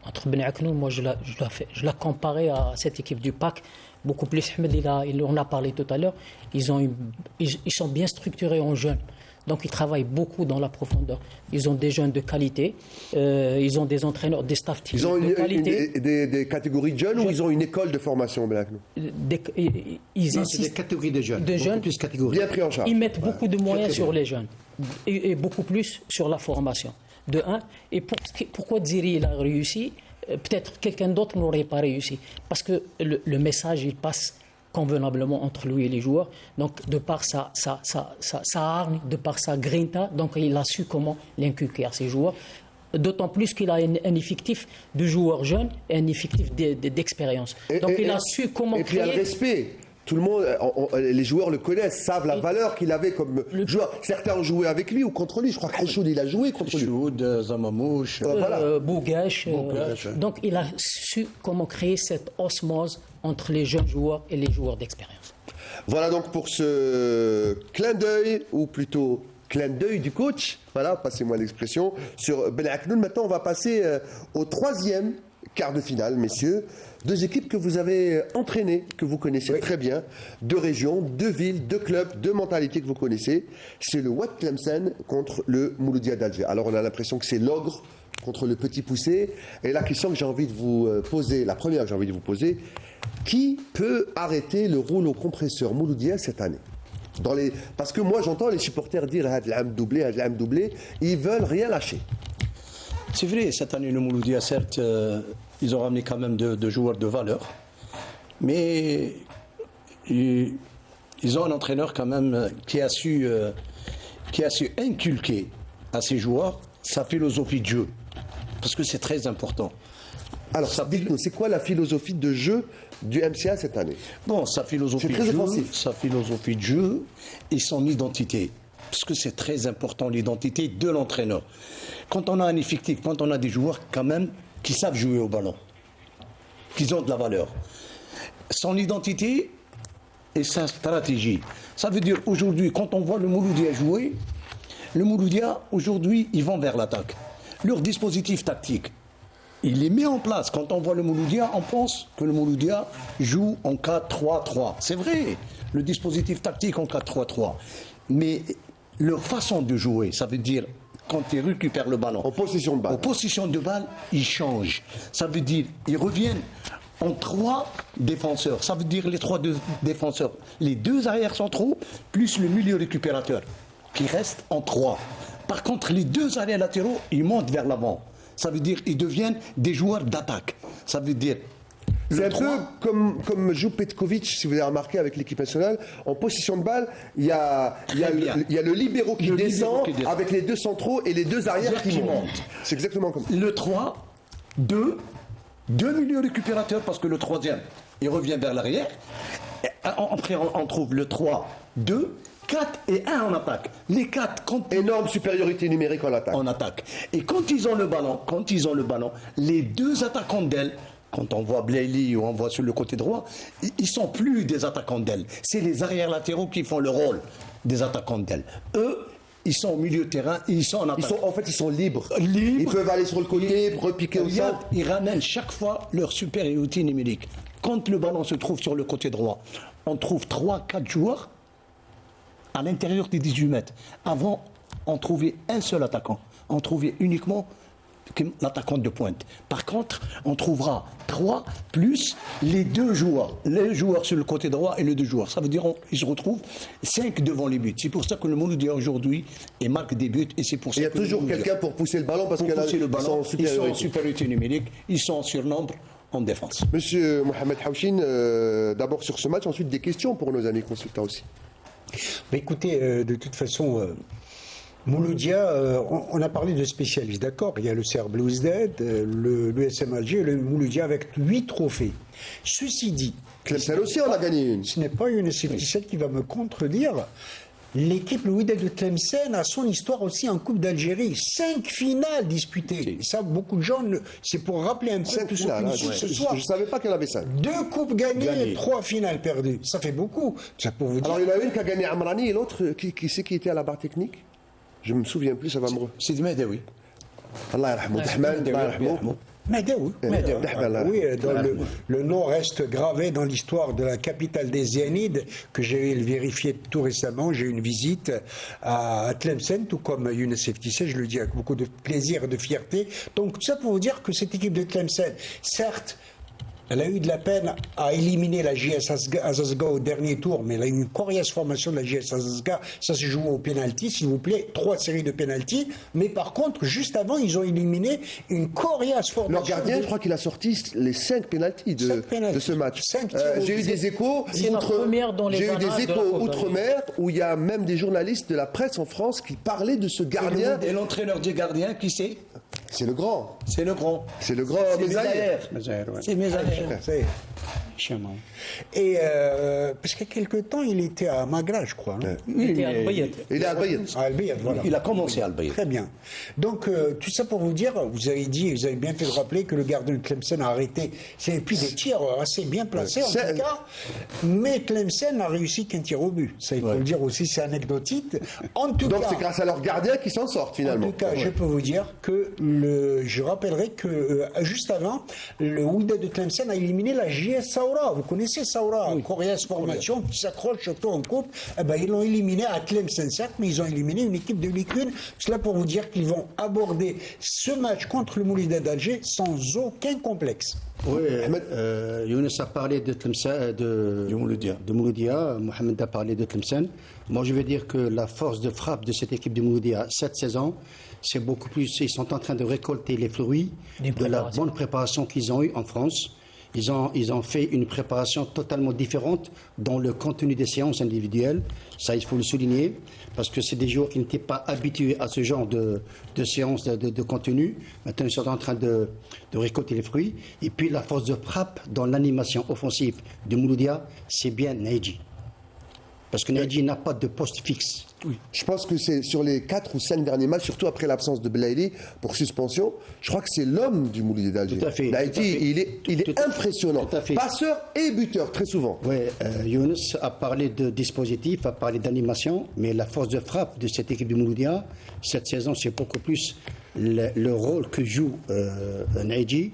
Speaker 3: entre Ben Aknoun, moi je la comparais à cette équipe du PAC. Beaucoup plus, Ahmed, on a parlé tout à l'heure, ils sont bien structurés en jeunes. Donc ils travaillent beaucoup dans la profondeur. Ils ont des jeunes de qualité, ils ont des entraîneurs, des staffs techniques
Speaker 1: Ils ont
Speaker 3: de qualité.
Speaker 1: des catégories de jeunes ou ils ont une école de formation, Ben Aknoun?
Speaker 3: Ils
Speaker 6: C'est
Speaker 3: insistent
Speaker 6: des catégories de jeunes.
Speaker 3: de jeunes.
Speaker 6: Plus catégories.
Speaker 1: Bien pris en charge.
Speaker 3: Ils mettent beaucoup de moyens
Speaker 6: très
Speaker 3: sur les jeunes et beaucoup plus sur la formation. De un. Et pourquoi Dzeri il a réussi? Peut-être quelqu'un d'autre n'aurait pas réussi. Parce que le message, il passe convenablement entre lui et les joueurs. Donc, de par sa hargne, de par sa grinta, donc il a su comment l'inculquer à ses joueurs. D'autant plus qu'il a un effectif de joueurs jeunes et un effectif d'expérience. Donc, il a su comment
Speaker 1: créer. Et puis, il y a le respect. Tout le monde, les joueurs le connaissent, savent la valeur qu'il avait comme joueur. Certains ont joué avec lui ou contre lui. Je crois qu'Achoud, il a joué contre lui.
Speaker 2: Choud, Zamamouche.
Speaker 3: Bougach. Donc, il a su comment créer cette osmose entre les jeunes joueurs et les joueurs d'expérience.
Speaker 1: Voilà donc pour ce clin d'œil, ou plutôt clin d'œil du coach, voilà, passez-moi l'expression, sur Ben Aknoun. Maintenant, on va passer au 3e quart de finale, messieurs. 2 équipes que vous avez entraînées, que vous connaissez très bien, 2 régions, 2 villes, 2 clubs, 2 mentalités que vous connaissez. C'est le Wad Tlemcen contre le Mouloudia d'Alger. Alors, on a l'impression que c'est l'ogre contre le petit poussé. Et la question que j'ai envie de vous poser, la première que j'ai envie de vous poser, qui peut arrêter le rouleau compresseur Mouloudia cette année? Parce que moi, j'entends les supporters dire « Hadlam doublé », ils veulent rien lâcher.
Speaker 2: C'est vrai, cette année, le Mouloudia, certes, ils ont ramené quand même 2 joueurs de valeur. Mais ils ont un entraîneur quand même qui a su inculquer à ses joueurs sa philosophie de jeu. Parce que c'est très important.
Speaker 1: Alors, dites-nous, c'est quoi la philosophie de jeu du MCA cette année?
Speaker 2: Bon, sa philosophie de jeu et son identité. Parce que c'est très important, l'identité de l'entraîneur. Quand on a un effectif, quand on a des joueurs quand même qui savent jouer au ballon. qu'ils ont de la valeur. Son identité et sa stratégie. Ça veut dire aujourd'hui, quand on voit le Mouloudia jouer, le Mouloudia, aujourd'hui, ils vont vers l'attaque. Leur dispositif tactique, il les met en place. Quand on voit le Mouloudia, on pense que le Mouloudia joue en 4-3-3. C'est vrai, le dispositif tactique en 4-3-3. Mais leur façon de jouer, ça veut dire quand ils récupèrent le ballon.
Speaker 1: En possession de balle.
Speaker 2: En possession de balle, ils changent. Ça veut dire ils reviennent en 3 défenseurs. Ça veut dire les 3 défenseurs. Les 2 arrières centraux, plus le milieu récupérateur, qui reste en 3. Par contre, les 2 arrières latéraux, ils montent vers l'avant. Ça veut dire qu'ils deviennent des joueurs d'attaque. Ça veut dire...
Speaker 1: C'est un
Speaker 2: 3,
Speaker 1: peu comme joue Petkovic, si vous avez remarqué avec l'équipe nationale. En possession de balle, il y a le libéro qui descend avec les 2 centraux et les 2 arrières qui montent. C'est exactement comme ça.
Speaker 2: Le 3, 2 milieux récupérateurs, parce que le 3e, il revient vers l'arrière. Après, on trouve le 3, 2, 4 et 1 en attaque. Les 4
Speaker 1: Énorme supériorité numérique en attaque.
Speaker 2: en attaque. Et quand ils ont le ballon, les 2 attaquants d'aile, quand on voit Blaili ou on voit sur le côté droit, ils sont plus des attaquants d'aile. C'est les arrières latéraux qui font le rôle des attaquants d'aile. Eux, ils sont au milieu de terrain, ils sont en attaque.
Speaker 1: Ils sont libres.
Speaker 2: Libres.
Speaker 1: Ils peuvent aller sur le côté, repiquer au
Speaker 2: Regarde,
Speaker 1: centre.
Speaker 2: ils ramènent chaque fois leur supériorité numérique. Quand le ballon se trouve sur le côté droit, on trouve 3-4 joueurs à l'intérieur des 18 mètres. Avant, on trouvait un seul attaquant. On trouvait uniquement l'attaquant de pointe. Par contre, on trouvera 3 plus les 2 joueurs. Les joueurs sur le côté droit et les 2 joueurs. Ça veut dire qu'ils se retrouvent 5 devant les buts. C'est pour ça que le Mouloudia aujourd'hui il marque des buts et c'est pour ça
Speaker 1: Il y a
Speaker 2: que le
Speaker 1: toujours
Speaker 2: Mouloudia,
Speaker 1: quelqu'un pour pousser le ballon parce
Speaker 2: pour
Speaker 1: qu'il y en a
Speaker 2: pousser le
Speaker 1: qui
Speaker 2: ballon,
Speaker 1: sont en
Speaker 2: ils sont en
Speaker 1: supériorité.
Speaker 2: supériorité numérique, ils sont en surnombre en défense.
Speaker 1: Monsieur Mohamed Hawchin, d'abord sur ce match, ensuite des questions pour nos amis consultants aussi.
Speaker 4: Bah, écoutez, de toute façon, Mouloudia, on a parlé de spécialistes, d'accord. Il y a le CR Belouizdad, l'USM Alger, le Mouloudia avec 8 trophées. Ceci dit,
Speaker 1: Tlemcen aussi en a gagné une.
Speaker 4: ce n'est pas une CR17 qui va me contredire. L'équipe le Wydad de Tlemcen a son histoire aussi en Coupe d'Algérie. 5 finales disputées. Ça, beaucoup de gens, c'est pour rappeler un peu
Speaker 1: 5
Speaker 4: tout ce
Speaker 1: finales.
Speaker 4: qu'on
Speaker 1: Hein,
Speaker 4: dit ce
Speaker 1: je
Speaker 4: soir.
Speaker 1: ne savais pas qu'elle avait 5.
Speaker 4: 2 coupes gagnées, 3 finales perdues. Ça fait beaucoup. Ça pour vous dire.
Speaker 1: Alors il y en a une qui a gagné Amrani et l'autre, qui c'est qui était à la barre technique? Je me souviens plus, ça va me...
Speaker 2: C'est du Medaoui.
Speaker 1: Allah yarhamou. Dahman, Allah yarhamou.
Speaker 4: Madaoui. Oui, le nom reste gravé dans l'histoire de la capitale des Zénides, que j'ai vérifié tout récemment. J'ai eu une visite à Tlemcen, tout comme Younes Eftissé, je le dis avec beaucoup de plaisir et de fierté. Donc, tout ça pour vous dire que cette équipe de Tlemcen, certes, elle a eu de la peine à éliminer la JS Azazga au dernier tour, mais elle a eu une coriace formation de la JS Azazga. Ça se joue au pénalty, s'il vous plaît, 3 séries de pénalty. Mais par contre, juste avant, ils ont éliminé une coriace formation.
Speaker 1: Leur gardien, je crois qu'il a sorti les 5 pénaltys de ce match.
Speaker 4: 5 tirs au
Speaker 1: J'ai eu
Speaker 4: but.
Speaker 1: des échos
Speaker 3: C'est notre première dans les
Speaker 1: j'ai eu
Speaker 3: annales
Speaker 1: des
Speaker 3: de la
Speaker 1: échos
Speaker 3: Coupe
Speaker 1: outre-mer où il y a même des journalistes de la presse en France qui parlaient de ce gardien.
Speaker 2: Et l'entraîneur du gardien, qui c'est?
Speaker 1: C'est le grand.
Speaker 2: C'est le grand.
Speaker 1: C'est le grand
Speaker 2: C'est
Speaker 1: Mezaïer.
Speaker 2: Mezaïer. C'est Mezaïer.
Speaker 4: C'est Chiaman. Et parce qu'il y a quelque temps, il était à Magra, je crois. Hein.
Speaker 3: Il était à Al-Bayt.
Speaker 1: Il est à Bayern.
Speaker 4: À Al-Bayt, voilà.
Speaker 2: Il a commencé à le payer.
Speaker 4: Très bien. Donc, tout ça pour vous dire, vous avez bien fait de rappeler que le gardien de Tlemcen a arrêté. Et puis des tirs assez bien placés, en tout cas. Mais Tlemcen n'a réussi qu'un tir au but. Ça, il faut le dire aussi, c'est anecdotique. En tout
Speaker 1: Donc
Speaker 4: cas,
Speaker 1: c'est grâce à leur gardien qu'ils s'en sortent
Speaker 4: en
Speaker 1: finalement.
Speaker 4: tout cas, je peux vous dire que je rappellerai que juste avant, le Wydad de Tlemcen a éliminé la JS Saoura. Vous connaissez Saoura, coriace formation qui s'accroche surtout en coupe. Eh ben, ils l'ont éliminé à Tlemcen, certes, mais ils ont éliminé une équipe de Ligue 1. Cela pour vous dire qu'ils vont aborder ce match contre le Mouloudia d'Alger sans aucun complexe.
Speaker 6: Oui, Younes a parlé de Tlemcen, de Mouloudia. Mohamed a parlé de Tlemcen. Moi, je veux dire que la force de frappe de cette équipe de Mouloudia cette saison, c'est beaucoup plus. Ils sont en train de récolter les fruits de la bonne préparation qu'ils ont eue en France. Ils ont fait une préparation totalement différente dans le contenu des séances individuelles. Ça, il faut le souligner, parce que c'est des joueurs qui n'étaient pas habitués à ce genre de séances de contenu. Maintenant, ils sont en train de récolter les fruits. Et puis, la force de frappe dans l'animation offensive de Mouloudia, c'est bien Neji. Parce que Naïdi n'a pas de poste fixe.
Speaker 1: Je pense que c'est sur les 4 ou 5 derniers matchs, surtout après l'absence de Belaïli pour suspension, je crois que c'est l'homme du Mouloudia d'Alger.
Speaker 6: Tout à fait,
Speaker 1: Naïdi,
Speaker 6: tout à fait.
Speaker 1: il est
Speaker 6: Tout à fait.
Speaker 1: impressionnant.
Speaker 6: Tout à fait.
Speaker 1: Passeur et buteur, très souvent.
Speaker 6: Oui, Younes a parlé de dispositif, a parlé d'animation, mais la force de frappe de cette équipe du Mouloudia, cette saison, c'est beaucoup plus le rôle que joue Naïdi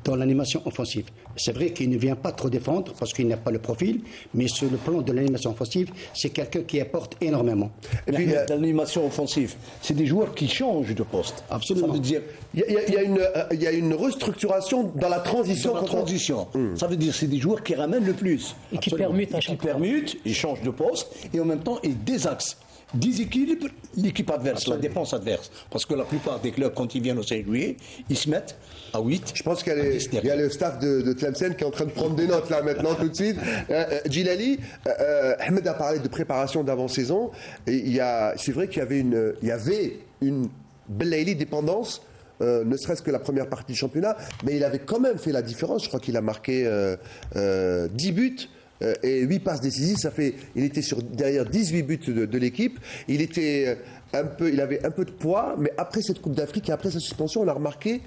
Speaker 6: dans l'animation offensive. C'est vrai qu'il ne vient pas trop défendre parce qu'il n'a pas le profil, mais sur le plan de l'animation offensive, c'est quelqu'un qui apporte énormément.
Speaker 1: Et puis,
Speaker 2: l'animation offensive, c'est des joueurs qui changent de poste.
Speaker 6: Absolument.
Speaker 2: Ça veut dire
Speaker 1: il y a une restructuration dans la transition.
Speaker 2: dans la
Speaker 1: quand on-
Speaker 2: transition. Ça veut dire c'est des joueurs qui ramènent le plus.
Speaker 3: Et qui
Speaker 2: Absolument.
Speaker 3: permutent à
Speaker 2: Et qui
Speaker 3: chaque fois.
Speaker 2: permutent, ils changent de poste et en même temps ils désaxent. Déséquilibre l'équipe adverse, la défense adverse. Parce que la plupart des clubs, quand ils viennent au 5 juillet, ils se mettent à 8.
Speaker 1: Je pense qu'il y a le staff de Tlemcen qui est en train de prendre des notes là maintenant tout de suite. Djilali, Ahmed a parlé de préparation d'avant-saison. Et c'est vrai qu'il y avait une Belaïli dépendance, ne serait-ce que la première partie du championnat, mais il avait quand même fait la différence. Je crois qu'il a marqué 10 buts. Et 8 passes décisives, il était derrière 18 buts de l'équipe. Il avait un peu de poids, mais après cette Coupe d'Afrique et après sa suspension, on a remarqué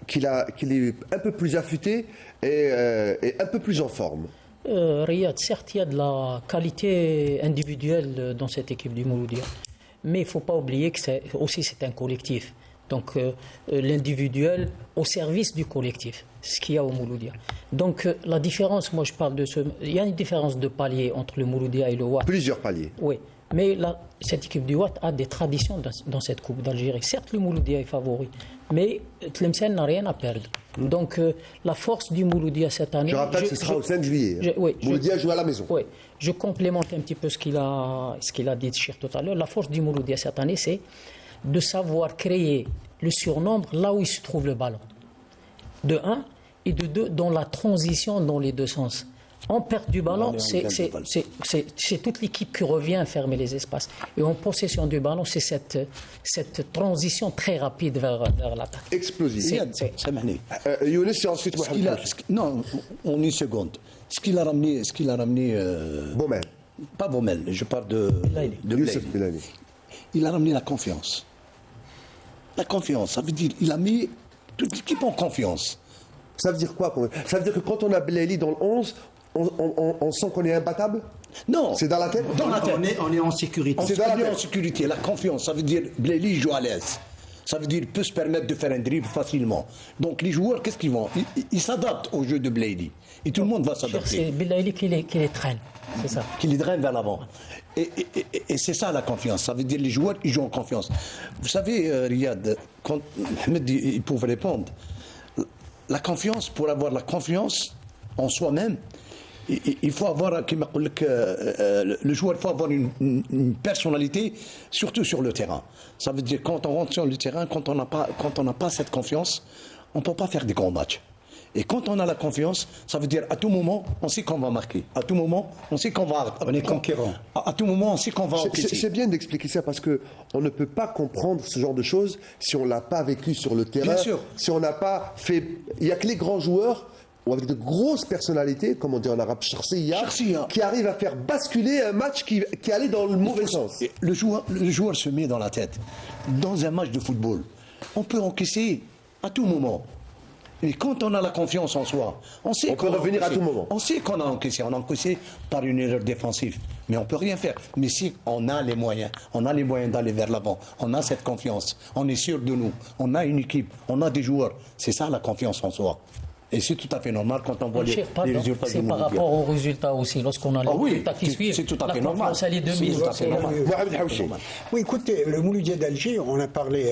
Speaker 1: qu'il est un peu plus affûté et un peu plus en forme.
Speaker 3: Riyad, certes, il y a de la qualité individuelle dans cette équipe du Mouloudia. Mais il ne faut pas oublier que c'est un collectif. Donc l'individuel au service du collectif, ce qu'il y a au Mouloudia. Donc la différence, moi je parle de il y a une différence de palier entre le Mouloudia et le Ouad.
Speaker 1: Plusieurs paliers.
Speaker 3: Oui, mais cette équipe du Ouad a des traditions dans cette Coupe d'Algérie. Certes, le Mouloudia est favori, mais Tlemcen n'a rien à perdre. Donc la force du Mouloudia cette année...
Speaker 1: Je rappelle que ce sera au 5 juillet.
Speaker 3: Oui,
Speaker 1: Mouloudia joue à la maison.
Speaker 3: Oui, je complémente un petit peu ce qu'il a dit Chir tout à l'heure. La force du Mouloudia cette année, c'est de savoir créer le surnombre là où il se trouve le ballon. De 1 et de 2, dans la transition dans les deux sens. En perte du ballon, c'est toute l'équipe qui revient fermer les espaces. Et en possession du ballon, c'est cette transition très rapide vers l'attaque.
Speaker 1: Explosif.
Speaker 2: Samahni.
Speaker 1: Younes, c'est ensuite Mohamed.
Speaker 2: Non, en une seconde. Ce qu'il a ramené,
Speaker 1: Bomel.
Speaker 2: pas Bomel, je parle de
Speaker 1: Youssef
Speaker 2: Belaïli.
Speaker 1: Belaïli.
Speaker 2: Il a ramené la confiance. La confiance, ça veut dire il a mis toute l'équipe en confiance.
Speaker 1: Ça veut dire quoi? Ça veut dire que quand on a Belaïli dans le 11, on sent qu'on est imbattable?
Speaker 2: Non.
Speaker 1: C'est dans la tête?
Speaker 2: Dans la tête.
Speaker 6: On est en sécurité.
Speaker 1: C'est dans la tête.
Speaker 2: En sécurité, la confiance, ça veut dire Belaïli joue à l'aise. Ça veut dire qu'il peut se permettre de faire un dribble facilement. Donc les joueurs, qu'est-ce qu'ils vont? Ils s'adaptent au jeu de Belaïli. Et tout le monde va s'adapter.
Speaker 3: C'est Belaïli qui les traîne. C'est ça.
Speaker 2: Qui les draine vers l'avant. Et c'est ça la confiance. Ça veut dire les joueurs, ils jouent en confiance. Vous savez, Riyad, quand Ahmed il pouvait répondre, la confiance, pour avoir la confiance en soi-même, il faut avoir, le joueur, il faut avoir une personnalité, surtout sur le terrain. Ça veut dire quand on rentre sur le terrain, quand on n'a pas cette confiance, on ne peut pas faire des grands matchs. Et quand on a la confiance, ça veut dire à tout moment, on sait qu'on va marquer. À tout moment, on sait qu'on va...
Speaker 6: On est conquérant.
Speaker 2: À tout moment, on sait qu'on va encaisser.
Speaker 1: C'est bien d'expliquer ça parce que on ne peut pas comprendre ce genre de choses si on l'a pas vécu sur le terrain.
Speaker 2: Bien sûr.
Speaker 1: Si on n'a pas fait. Il y a que les grands joueurs ou avec de grosses personnalités, comme on dit en arabe, Charsiya, qui arrivent à faire basculer un match qui allait dans le mauvais sens.
Speaker 2: Le joueur se met dans la tête. Dans un match de football, on peut encaisser à tout moment. Et quand on a la confiance en soi, on sait
Speaker 1: On peut revenir à tout moment.
Speaker 2: On sait qu'on a encaissé. On a encaissé par une erreur défensive. Mais on ne peut rien faire. Mais si on a les moyens d'aller vers l'avant, on a cette confiance, on est sûr de nous, on a une équipe, on a des joueurs. C'est ça la confiance en soi. Et c'est tout à fait normal quand on voit les résultats du
Speaker 3: C'est par rapport aux résultats aussi. Lorsqu'on a les résultats qui suivent,
Speaker 2: c'est tout à fait
Speaker 3: la
Speaker 2: normal.
Speaker 3: confiance, elle est de mise.
Speaker 2: C'est tout à fait normal.
Speaker 1: Mohamed Haouchi.
Speaker 4: Oui, écoutez, le Mouloudia d'Alger, on a parlé,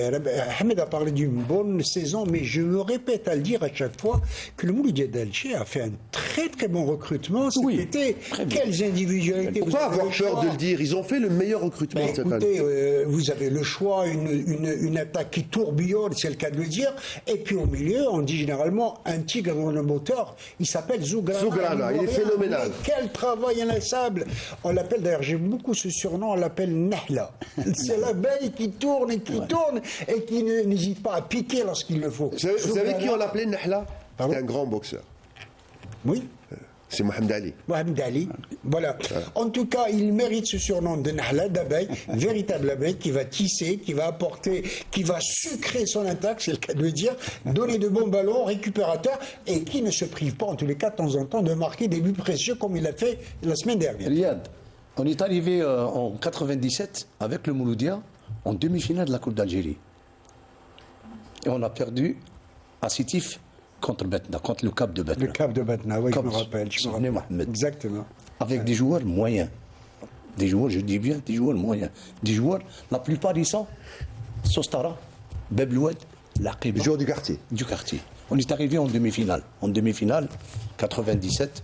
Speaker 4: Ahmed a parlé d'une bonne saison, mais je me répète à le dire à chaque fois que le Mouloudia d'Alger a fait un très très bon recrutement cet été. Quelles individualités.
Speaker 1: Pourquoi avoir peur de le dire? Ils ont fait le meilleur recrutement
Speaker 4: Ben,
Speaker 1: cette année.
Speaker 4: écoutez, vous avez le choix, une attaque qui tourbillonne, c'est le cas de le dire, et puis au milieu, on dit généralement un tigre dans le moteur. Il s'appelle Zougrana.
Speaker 1: Zougrana, il est phénoménal.
Speaker 4: Mais quel travail inlassable. On l'appelle, d'ailleurs, j'ai beaucoup ce surnom, on l'appelle Nahla. C'est l'abeille qui tourne et qui tourne et qui n'hésite pas à piquer lorsqu'il le faut.
Speaker 1: Vous savez qui on l'appelait Nahla? C'était un grand boxeur.
Speaker 4: Oui.
Speaker 1: C'est Mohamed Ali.
Speaker 4: Mohamed Ali, voilà. En tout cas, il mérite ce surnom de Nahla Dabay, véritable abeille qui va tisser, qui va apporter, qui va sucrer son attaque, c'est le cas de le dire, donner de bons ballons, récupérateurs, et qui ne se prive pas, en tous les cas, de temps en temps, de marquer des buts précieux comme il l'a fait la semaine dernière.
Speaker 2: Riyad, on est arrivé en 97 avec le Mouloudia en demi-finale de la Coupe d'Algérie. Et on a perdu à Sétif contre Betna, contre le Cap de Betna.
Speaker 4: Le Cap de Batna, oui, je me rappelle.
Speaker 2: Souvenez Mohamed.
Speaker 4: Exactement.
Speaker 2: Avec des joueurs moyens. Des joueurs, je dis bien, des joueurs moyens. Des joueurs, la plupart ils sont Sostara, Bebloued, Laqiba.
Speaker 1: Les joueurs du quartier.
Speaker 2: Du quartier. On est arrivé en demi-finale. En demi-finale, 97,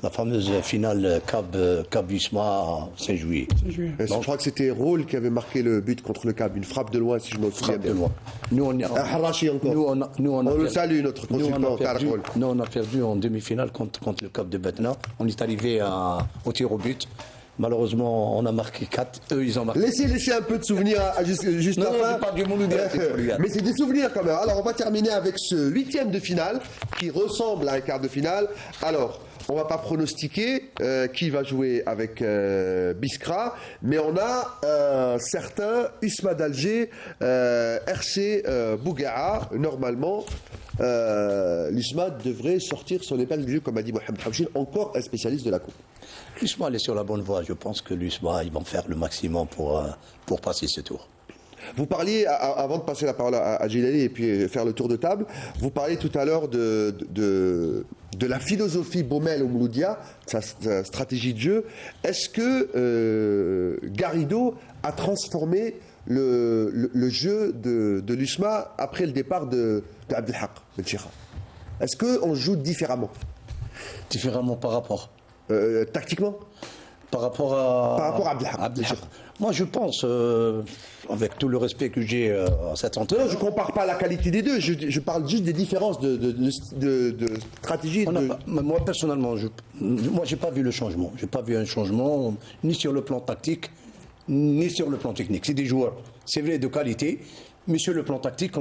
Speaker 2: la fameuse finale Cap Usma à 5 juillet.
Speaker 1: Je crois que c'était Raoul qui avait marqué le but contre le Cap, une frappe de loin, si je me souviens
Speaker 2: Frappe
Speaker 1: bien.
Speaker 2: de loin. Nous, on,
Speaker 1: Harachi encore.
Speaker 2: nous,
Speaker 1: On le
Speaker 2: perdu-
Speaker 1: salue, notre
Speaker 2: nous, on
Speaker 1: consultant,
Speaker 2: a perdu,
Speaker 1: Tarek.
Speaker 2: nous, on a perdu en demi-finale contre le Cap de Betna. On est arrivé au tir au but. Malheureusement, on a marqué 4. Eux, ils ont marqué.
Speaker 1: Laissez un peu de souvenirs juste
Speaker 2: Non,
Speaker 1: la
Speaker 2: non,
Speaker 1: fin.
Speaker 2: c'est pas du Mouloudia, c'est pour lui.
Speaker 1: Mais c'est des souvenirs quand même. Alors on va terminer avec ce 8e de finale qui ressemble à un quart de finale. Alors, on va pas pronostiquer qui va jouer avec Biskra, mais on a un certain Usma d'Alger, RC Bougaa. Normalement, l'Usma devrait sortir son épingle du jeu, comme a dit Mohamed Hamchin, encore un spécialiste de la Coupe.
Speaker 2: L'USMA, elle est sur la bonne voie. Je pense que l'USMA, ils vont faire le maximum pour passer ce tour.
Speaker 1: Vous parliez, avant de passer la parole à Gilali et puis faire le tour de table, vous parliez tout à l'heure de la philosophie Baumel au Mouloudia, sa stratégie de jeu. Est-ce que Garrido a transformé le jeu de l'USMA après le départ d'Abdelhak Benchikha? Est-ce qu'on joue différemment?
Speaker 2: Différemment par rapport
Speaker 1: Tactiquement?
Speaker 2: Par rapport à
Speaker 1: Abdelhak.
Speaker 2: Moi, je pense, avec tout le respect que j'ai à cet
Speaker 1: Non,
Speaker 2: entraîneur,
Speaker 1: je ne compare pas la qualité des deux, je parle juste des différences de stratégie.
Speaker 2: moi personnellement, moi j'ai pas vu le changement. J'ai pas vu un changement ni sur le plan tactique, ni sur le plan technique. C'est des joueurs, c'est vrai, de qualité, mais sur le plan tactique,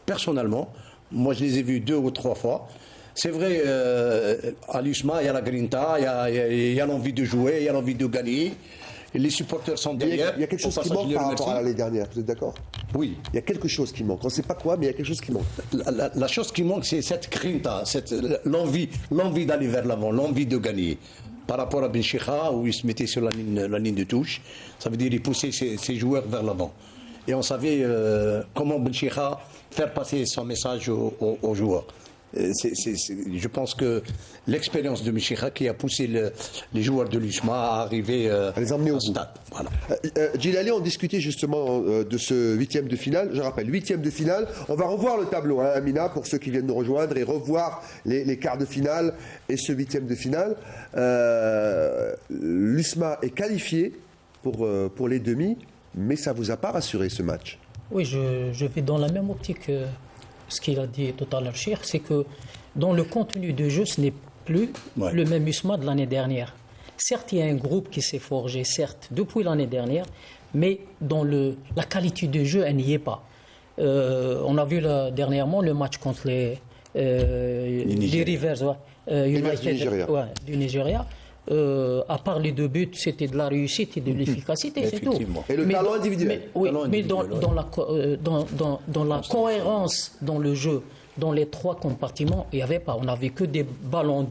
Speaker 2: personnellement, moi je les ai vus 2 ou 3 fois. C'est vrai, à l'USMA, il y a la grinta, il y a l'envie de jouer, il y a l'envie de gagner. Les supporters sont derrière.
Speaker 1: Il y a quelque chose
Speaker 2: Au
Speaker 1: qui
Speaker 2: passage,
Speaker 1: manque
Speaker 2: je les
Speaker 1: par rapport à
Speaker 2: remercie.
Speaker 1: l'année dernière, vous êtes d'accord?
Speaker 2: Oui.
Speaker 1: Il y a quelque chose qui manque. On ne sait pas quoi, mais il y a quelque chose qui manque.
Speaker 2: La chose qui manque, c'est cette grinta, l'envie d'aller vers l'avant, l'envie de gagner. Par rapport à Benchikha, où il se mettait sur la ligne de touche, ça veut dire qu'il poussait ses joueurs vers l'avant. Et on savait comment Benchikha faire passer son message aux joueurs. Je pense que l'expérience de Benchikha qui a poussé les joueurs de l'USMA à arriver
Speaker 1: À les emmener au bout.
Speaker 2: stade. Voilà.
Speaker 1: Gilali, on discutait justement de ce 8e de finale. Je rappelle, 8e de finale. On va revoir le tableau, hein, Amina, pour ceux qui viennent nous rejoindre, et revoir les quarts de finale et ce 8e de finale. L'USMA est qualifié pour les demi, mais ça ne vous a pas rassuré ce match?
Speaker 3: Oui, je vais dans la même optique que ce qu'il a dit tout à l'heure, Cheikh, c'est que dans le contenu du jeu, ce n'est plus
Speaker 2: Ouais.
Speaker 3: le même USMA de l'année dernière. Certes, il y a un groupe qui s'est forgé, certes, depuis l'année dernière, mais dans la qualité du jeu, elle n'y est pas. On a vu dernièrement le match contre les Rivers United
Speaker 1: du Nigeria.
Speaker 3: du Nigeria. À part les 2 buts, c'était de la réussite et de l'efficacité, c'est tout.
Speaker 2: Effectivement.
Speaker 1: Et le
Speaker 3: Mais
Speaker 1: talent
Speaker 3: dans-
Speaker 1: individuel.
Speaker 3: Oui,
Speaker 2: Talent
Speaker 3: mais
Speaker 2: individuel,
Speaker 3: dans la cohérence dans le jeu, dans les 3 compartiments, il n'y avait pas. On n'avait que des ballons,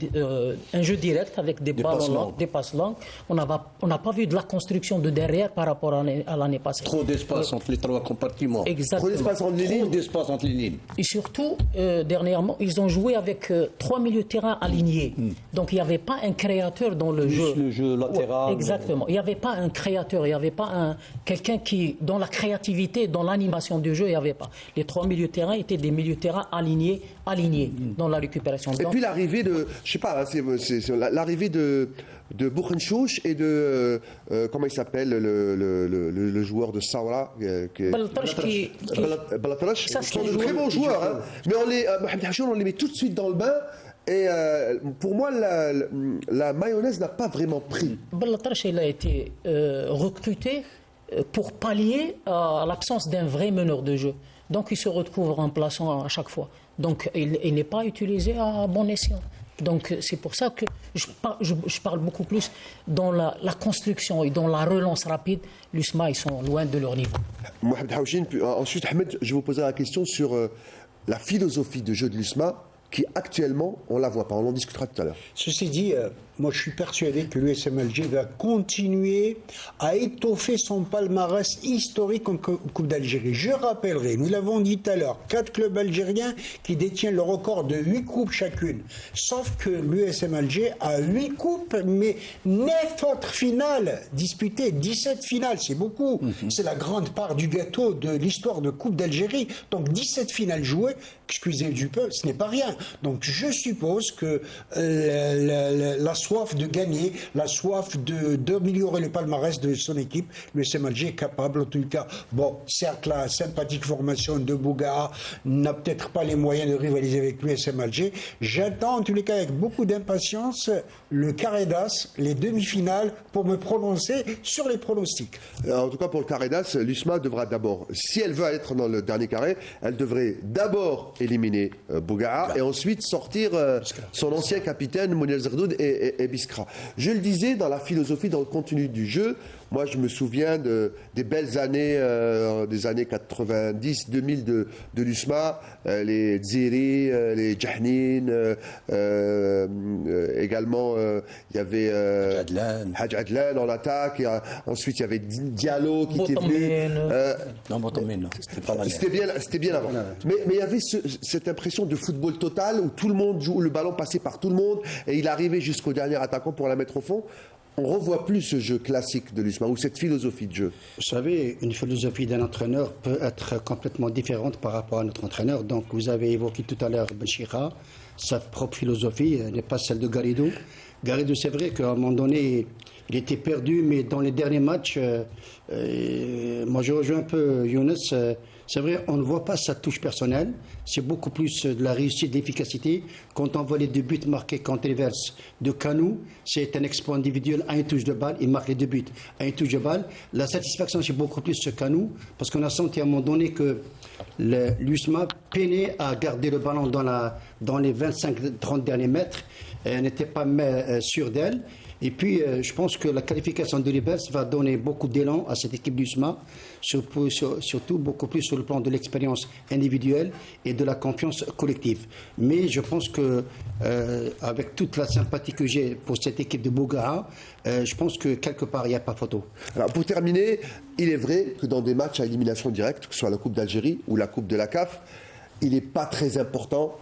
Speaker 3: un jeu direct avec des
Speaker 2: passes
Speaker 3: ballons longs,
Speaker 2: longues.
Speaker 3: des passes longues. On n'a pas vu de la construction de derrière par rapport à l'année passée.
Speaker 2: Trop d'espace entre les 3 compartiments.
Speaker 3: Exactement.
Speaker 1: Trop d'espace entre les
Speaker 2: Trop
Speaker 1: lignes.
Speaker 2: d'espace entre les lignes.
Speaker 3: Et surtout, dernièrement, ils ont joué avec 3 milieux de terrain alignés. Donc il n'y avait pas un créateur dans le jeu.
Speaker 2: Le jeu latéral.
Speaker 3: Ouais, exactement. Il n'y avait pas un créateur, il n'y avait pas quelqu'un qui, dans la créativité, dans l'animation du jeu, il n'y avait pas. Les 3 milieux de terrain étaient des milieux de terrain alignés dans la récupération.
Speaker 1: Et
Speaker 3: Donc,
Speaker 1: puis l'arrivée de, je sais pas, hein, c'est l'arrivée de Bourrenchouch et de, comment il s'appelle, le joueur de Saoura,
Speaker 3: Baltash qui-
Speaker 1: Balatrash,
Speaker 3: Ça,
Speaker 1: sont
Speaker 3: c'est
Speaker 1: de
Speaker 3: un
Speaker 1: très
Speaker 3: joueur
Speaker 1: bons
Speaker 3: qui
Speaker 1: joueurs, hein. Mais Mohamed Hachour, on les met tout de suite dans le bain. Et pour moi, la mayonnaise n'a pas vraiment pris.
Speaker 3: Balatrash, il a été recruté pour pallier à l'absence d'un vrai meneur de jeu. Donc il se retrouve remplaçant à chaque fois. Donc il n'est pas utilisé à bon escient. Donc c'est pour ça que je parle beaucoup plus dans la construction et dans la relance rapide. L'USMA, ils sont loin de leur niveau.
Speaker 1: Mohamed Haouchine, puis ensuite Ahmed, je vous poserai la question sur la philosophie de jeu de l'USMA qui actuellement, on ne la voit pas, on en discutera tout à l'heure.
Speaker 4: Ceci dit, moi je suis persuadé que l'USM Alger va continuer à étoffer son palmarès historique en Coupe d'Algérie. Je rappellerai, nous l'avons dit tout à l'heure, 4 clubs algériens qui détiennent le record de 8 coupes chacune. Sauf que l'USM Alger a 8 coupes, mais 9 autres finales disputées, 17 finales, c'est beaucoup. C'est la grande part du gâteau de l'histoire de Coupe d'Algérie. Donc 17 finales jouées, excusez du peu, ce n'est pas rien. Donc je suppose que la soif de gagner, la soif d'améliorer le palmarès de son équipe, l'USM Alger est capable en tout cas. Bon, certes la sympathique formation de Bougaa n'a peut-être pas les moyens de rivaliser avec l'USM Alger. J'attends en tous les cas avec beaucoup d'impatience le carré d'as, les demi-finales, pour me prononcer sur les pronostics.
Speaker 1: En tout cas pour le carré d'as, l'USMA devra d'abord, si elle veut être dans le dernier carré, elle devrait d'abord éliminer Bougaa et ensuite sortir son ancien capitaine Mounir Zerdoud et Biskra. Je le disais, dans la philosophie, dans le contenu du jeu, moi je me souviens des belles années, des années 90-2000 de l'USMA, les Dziri, les Djahnin, également il y avait Hadj Adlan en attaque, et, ensuite il y avait Diallo qui était venu.
Speaker 2: Non, Botomine, non, c'était pas la
Speaker 1: C'était bien avant. Mais il y avait cette impression de football total où tout le monde joue, où le ballon passait par tout le monde et il arrivait jusqu'au dernier attaquant pour la mettre au fond. On ne revoit plus ce jeu classique de l'USMA ou cette philosophie de jeu.
Speaker 6: Vous savez, une philosophie d'un entraîneur peut être complètement différente par rapport à notre entraîneur. Donc, vous avez évoqué tout à l'heure Benchira, sa propre philosophie n'est pas celle de Garrido. Garrido, c'est vrai qu'à un moment donné, il était perdu, mais dans les derniers matchs, moi je rejoins un peu Younes. C'est vrai, on ne voit pas sa touche personnelle. C'est beaucoup plus de la réussite, de l'efficacité. Quand on voit les 2 buts marqués contre Rivers de Kanou, c'est un exploit individuel à une touche de balle. Il marque les 2 buts à une touche de balle. La satisfaction, c'est beaucoup plus ce Kanou, parce qu'on a senti à un moment donné que l'USMA peinait à garder le ballon dans les 25-30 derniers mètres. Elle n'était pas sûre d'elle. Et puis, je pense que la qualification de Rivers va donner beaucoup d'élan à cette équipe d'USMA, surtout beaucoup plus sur le plan de l'expérience individuelle et de la confiance collective. Mais je pense que, avec toute la sympathie que j'ai pour cette équipe de Bougaa, je pense que quelque part, il n'y a pas photo.
Speaker 1: Alors, pour terminer, il est vrai que dans des matchs à élimination directe, que ce soit la Coupe d'Algérie ou la Coupe de la CAF, il n'est pas très important,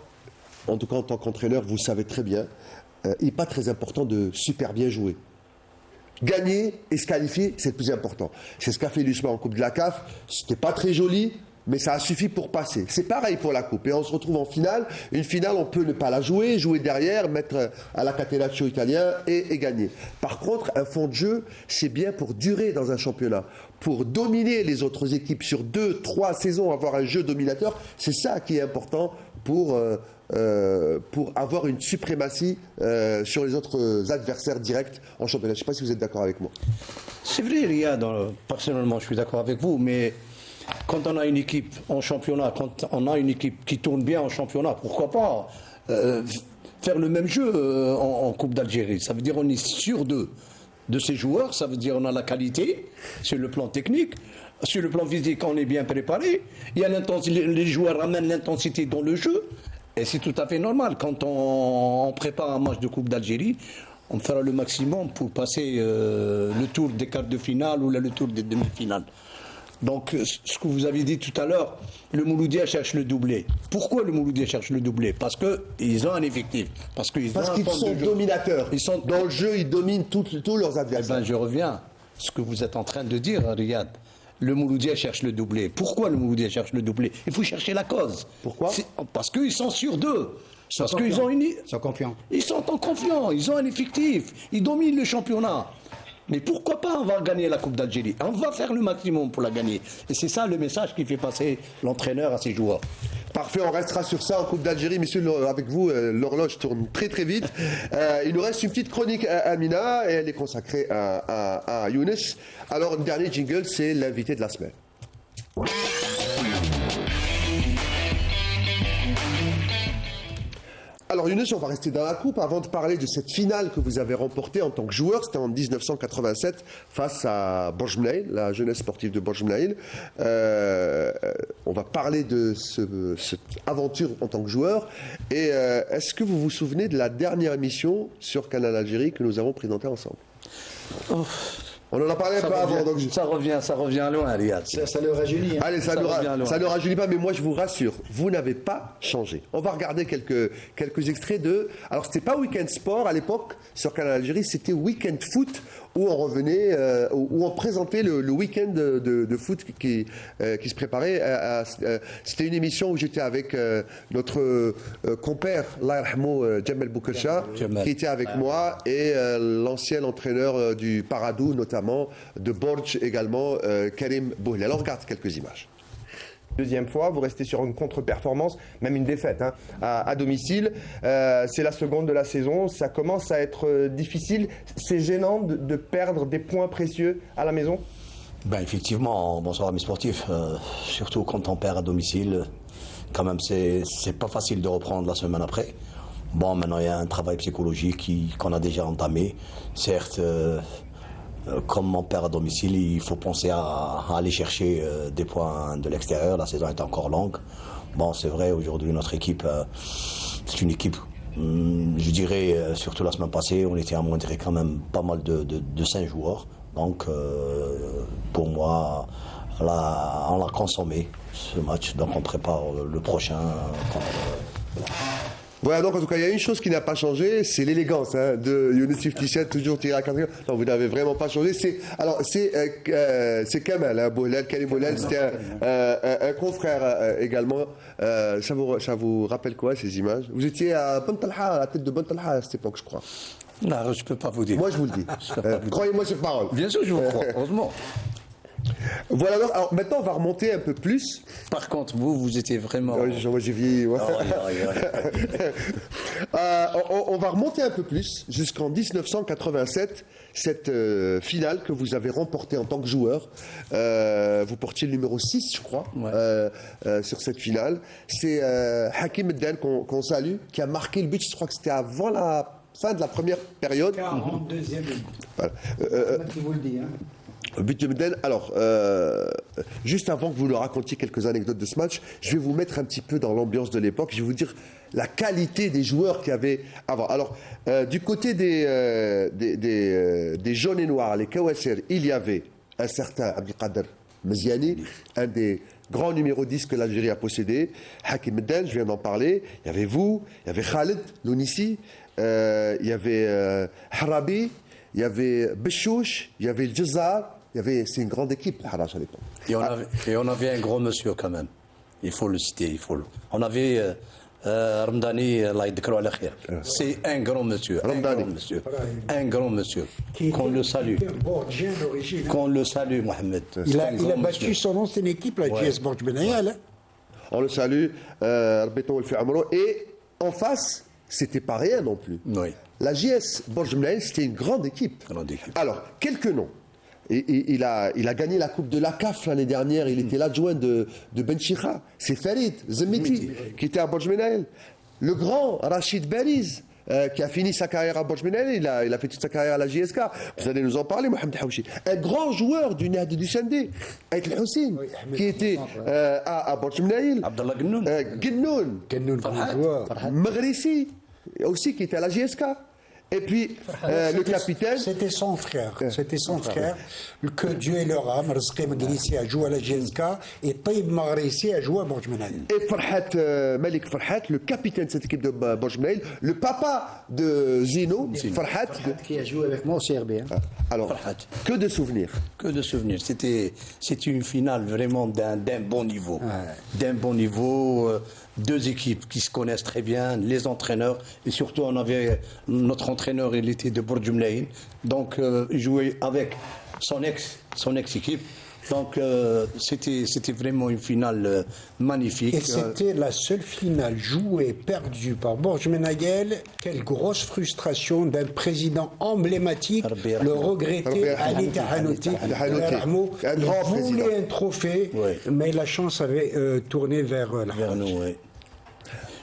Speaker 1: en tout cas en tant qu'entraîneur, vous le savez très bien, il n'est pas très important de super bien jouer. Gagner et se qualifier, c'est le plus important. C'est ce qu'a fait l'USMA en Coupe de la CAF. C'était pas très joli, mais ça a suffi pour passer. C'est pareil pour la Coupe. Et on se retrouve en finale. Une finale, on peut ne pas la jouer, jouer derrière, mettre à la Catenaccio italien et gagner. Par contre, un fond de jeu, c'est bien pour durer dans un championnat. Pour dominer les autres équipes sur 2-3 saisons, avoir un jeu dominateur, c'est ça qui est important pour avoir une suprématie sur les autres adversaires directs en championnat. Je ne sais pas si vous êtes d'accord avec moi.
Speaker 2: C'est vrai, Riyad, personnellement je suis d'accord avec vous, mais quand on a une équipe en championnat, quand on a une équipe qui tourne bien en championnat, pourquoi pas faire le même jeu en Coupe d'Algérie? Ça veut dire qu'on est sûr de ces joueurs, ça veut dire qu'on a la qualité sur le plan technique. Sur le plan physique, on est bien préparé. Il y a les joueurs amènent l'intensité dans le jeu. Et c'est tout à fait normal. Quand on prépare un match de Coupe d'Algérie, on fera le maximum pour passer le tour des quarts de finale ou le tour des demi-finales. Donc, ce que vous avez dit tout à l'heure, le Mouloudia cherche le doublé. Pourquoi le Mouloudia cherche le doublé? Parce qu'ils ont un effectif. Parce qu'ils
Speaker 1: sont dominateurs. Dans le jeu, ils dominent tous leurs adversaires.
Speaker 2: Eh ben, je reviens. Ce que vous êtes en train de dire, Riyad. Le Mouloudia cherche le doublé. Pourquoi le Mouloudia cherche le doublé? Il faut chercher la cause.
Speaker 1: Pourquoi?
Speaker 2: Parce qu'ils sont sûrs d'eux. Parce qu'ils
Speaker 6: sont confiants.
Speaker 2: Ils sont confiants. Ils ont un effectif. Ils dominent le championnat. Mais pourquoi pas on va gagner la Coupe d'Algérie? On va faire le maximum pour la gagner. Et c'est ça le message qui fait passer l'entraîneur à ses joueurs.
Speaker 1: Parfait, on restera sur ça en Coupe d'Algérie. Messieurs, avec vous, l'horloge tourne très très vite. Il nous reste une petite chronique à Amina et elle est consacrée à Younes. Alors, le dernier jingle, c'est l'invité de la semaine. Alors Younes, on va rester dans la coupe avant de parler de cette finale que vous avez remportée en tant que joueur. C'était en 1987 face à Borj-Menaïl, la jeunesse sportive de Borj-Menaïl. On va parler de cette aventure en tant que joueur. Et est-ce que vous vous souvenez de la dernière émission sur Canal Algérie que nous avons présentée ensemble? On en a parlé un peu avant. Donc
Speaker 2: Ça revient loin, Riyad.
Speaker 6: Ça le rajeunit. Hein.
Speaker 1: allez, ça
Speaker 2: revient loin.
Speaker 1: ne rajeunit pas, mais moi je vous rassure, vous n'avez pas changé. On va regarder quelques extraits de. Alors c'était pas Weekend Sport à l'époque sur Canal Algérie, c'était Weekend Foot où on revenait, où on présentait le week-end de foot qui se préparait. C'était une émission où j'étais avec notre compère, Allah yarhamou, Jamel Boukelcha, qui était avec moi, et l'ancien entraîneur du Paradou, notamment de Borj également, Karim Bouhlel. On regarde quelques images.
Speaker 7: Deuxième fois, vous restez sur une contre-performance, même une défaite hein, à domicile. C'est la seconde de la saison, ça commence à être difficile. C'est gênant de perdre des points précieux à la maison?
Speaker 2: Ben effectivement, bonsoir amis sportifs, surtout quand on perd à domicile, quand même c'est pas facile de reprendre la semaine après. Bon, maintenant il y a un travail psychologique qu'on a déjà entamé. Certes, comme on perd à domicile, il faut penser à aller chercher des points de l'extérieur. La saison est encore longue. Bon, c'est vrai, aujourd'hui notre équipe, c'est une équipe, je dirais, surtout la semaine passée, on était amoindré quand même pas mal de 5 joueurs. Donc, pour moi, là, on l'a consommé, ce match. Donc, on prépare le prochain contre...
Speaker 1: Voilà, donc en tout cas, il y a une chose qui n'a pas changé, c'est l'élégance hein, de Younes 57, toujours tiré à 4. Non, vous n'avez vraiment pas changé. C'est Kamal, hein, Bouhlel, Karim Bouhlel, c'était un confrère également. Ça vous rappelle quoi, ces images? Vous étiez à Bentalha, à la tête de Bentalha à cette époque, je crois.
Speaker 2: Non, je ne peux pas vous dire.
Speaker 1: Moi, je vous le dis. Croyez-moi sur parole.
Speaker 2: Bien sûr, je vous crois, heureusement.
Speaker 1: Voilà, donc, alors maintenant, on va remonter un peu plus.
Speaker 2: Par contre, vous étiez vraiment...
Speaker 1: Moi, j'ai vieilli. Ouais. On va remonter un peu plus jusqu'en 1987, cette finale que vous avez remportée en tant que joueur. Vous portiez le numéro 6, je crois, sur cette finale. C'est Hakim Edden qu'on salue, qui a marqué le but, je crois que c'était avant la fin de la première période.
Speaker 4: 42e.
Speaker 1: Voilà.
Speaker 4: Qui vous le dit, hein.
Speaker 1: But de Medden. Alors, juste avant que vous nous racontiez quelques anecdotes de ce match, je vais vous mettre un petit peu dans l'ambiance de l'époque. Je vais vous dire la qualité des joueurs qu'il y avait avant. Alors, du côté des jaunes et noirs, les Kawasser, il y avait un certain Abdelkader Meziani, un des grands numéros 10 que l'Algérie a possédé. Hakim Medden, je viens d'en parler. Il y avait vous, il y avait Khaled Lounissi, il y avait Harabi, il y avait Bechouch, il y avait le Djezar. C'est une grande équipe, le Harash à l'époque.
Speaker 2: Et on avait un gros monsieur quand même. Il faut le citer. On avait Ramdani, c'est un grand monsieur. Un grand monsieur. Qu'on le salue. Qu'on le salue, Mohamed.
Speaker 4: Il a battu son ancienne équipe, la JS Borj-Menaïl.
Speaker 1: On le salue. Et en face, c'était pas rien non plus.
Speaker 2: Oui.
Speaker 1: La JS Borj-Menaïl, c'était une grande équipe. Alors, quelques noms. Il a gagné la Coupe de la CAF l'année dernière. Il était l'adjoint de Benchikha. C'est Farid Zemiti qui était à Borj-Menaïl. Le grand Rachid Bariz, qui a fini sa carrière à Borj-Menaïl. Il a fait toute sa carrière à la JSK. Vous allez nous en parler, Mohamed Haouchi. Un grand joueur du Nahd du Sendé, Aït El-Hussein, qui était à Borj-Menaïl.
Speaker 2: Abdallah Gennoun.
Speaker 1: Maghrissi, aussi, qui était à la JSK. Et puis, le capitaine...
Speaker 4: C'était son frère. Que Dieu ait leur âme. Rizqi Maghrissi a joué à la GSK et Taïb Maghrissi a joué à Borj-Menaïl.
Speaker 1: Et Farhat, Malik Farhat, le capitaine de cette équipe de Borj-Menaïl, le papa de Zino, Farhat.
Speaker 6: Qui a joué avec moi au CRB. Hein.
Speaker 1: Alors, que de souvenirs.
Speaker 2: Que de souvenirs. C'était une finale vraiment d'un bon niveau. D'un bon niveau. Deux équipes qui se connaissent très bien, les entraîneurs, et surtout on avait notre entraîneur, il était de Borj-Menaïl, donc il jouait avec son ex-équipe. Donc c'était vraiment une finale magnifique.
Speaker 4: Et c'était la seule finale jouée, perdue par Borj-Menaïl. Quelle grosse frustration d'un président emblématique, le regretté Ali Tahanouti. Il voulait un trophée, mais la chance avait tourné vers
Speaker 2: nous. Oui.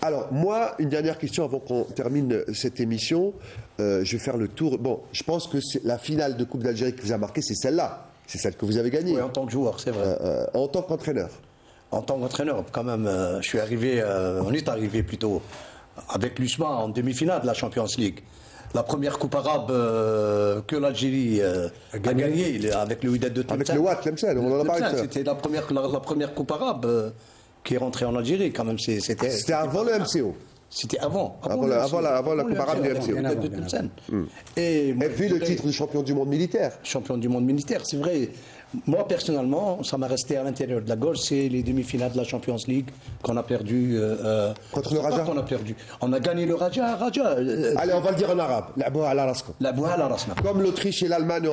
Speaker 1: Alors, moi, une dernière question avant qu'on termine cette émission. Je vais faire le tour. Bon, je pense que c'est la finale de Coupe d'Algérie qui vous a marqué, c'est celle-là. C'est celle que vous avez gagnée.
Speaker 2: Oui, en tant que joueur, c'est vrai.
Speaker 1: En tant qu'entraîneur.
Speaker 2: En tant qu'entraîneur, quand même, je suis arrivé, on est arrivé plutôt avec l'USMA en demi-finale de la Champions League. La première coupe arabe que l'Algérie a gagnée avec le Wydad de Tlemcen.
Speaker 1: Avec le Watt, Tlemcen, on en a parlé tout à l'heure.
Speaker 2: C'était la première coupe arabe qui est rentrée en Algérie, quand même.
Speaker 1: C'était avant le MCO.
Speaker 2: C'était avant.
Speaker 1: Avant la coupe arabe du MCO.
Speaker 2: Le Wydad de Tlemcen.
Speaker 1: Et puis le titre de champion du monde militaire.
Speaker 2: Champion du monde militaire, c'est vrai. Moi, personnellement, ça m'a resté à l'intérieur de la gorge, c'est les demi-finales de la Champions League qu'on a perdu.
Speaker 1: Contre le Raja.
Speaker 2: Qu'on a perdu. On a gagné le Raja.
Speaker 1: Allez, on va le dire en arabe. La boa ala raskom.
Speaker 2: La boa ala raskom.
Speaker 1: Comme l'Autriche et l'Allemagne.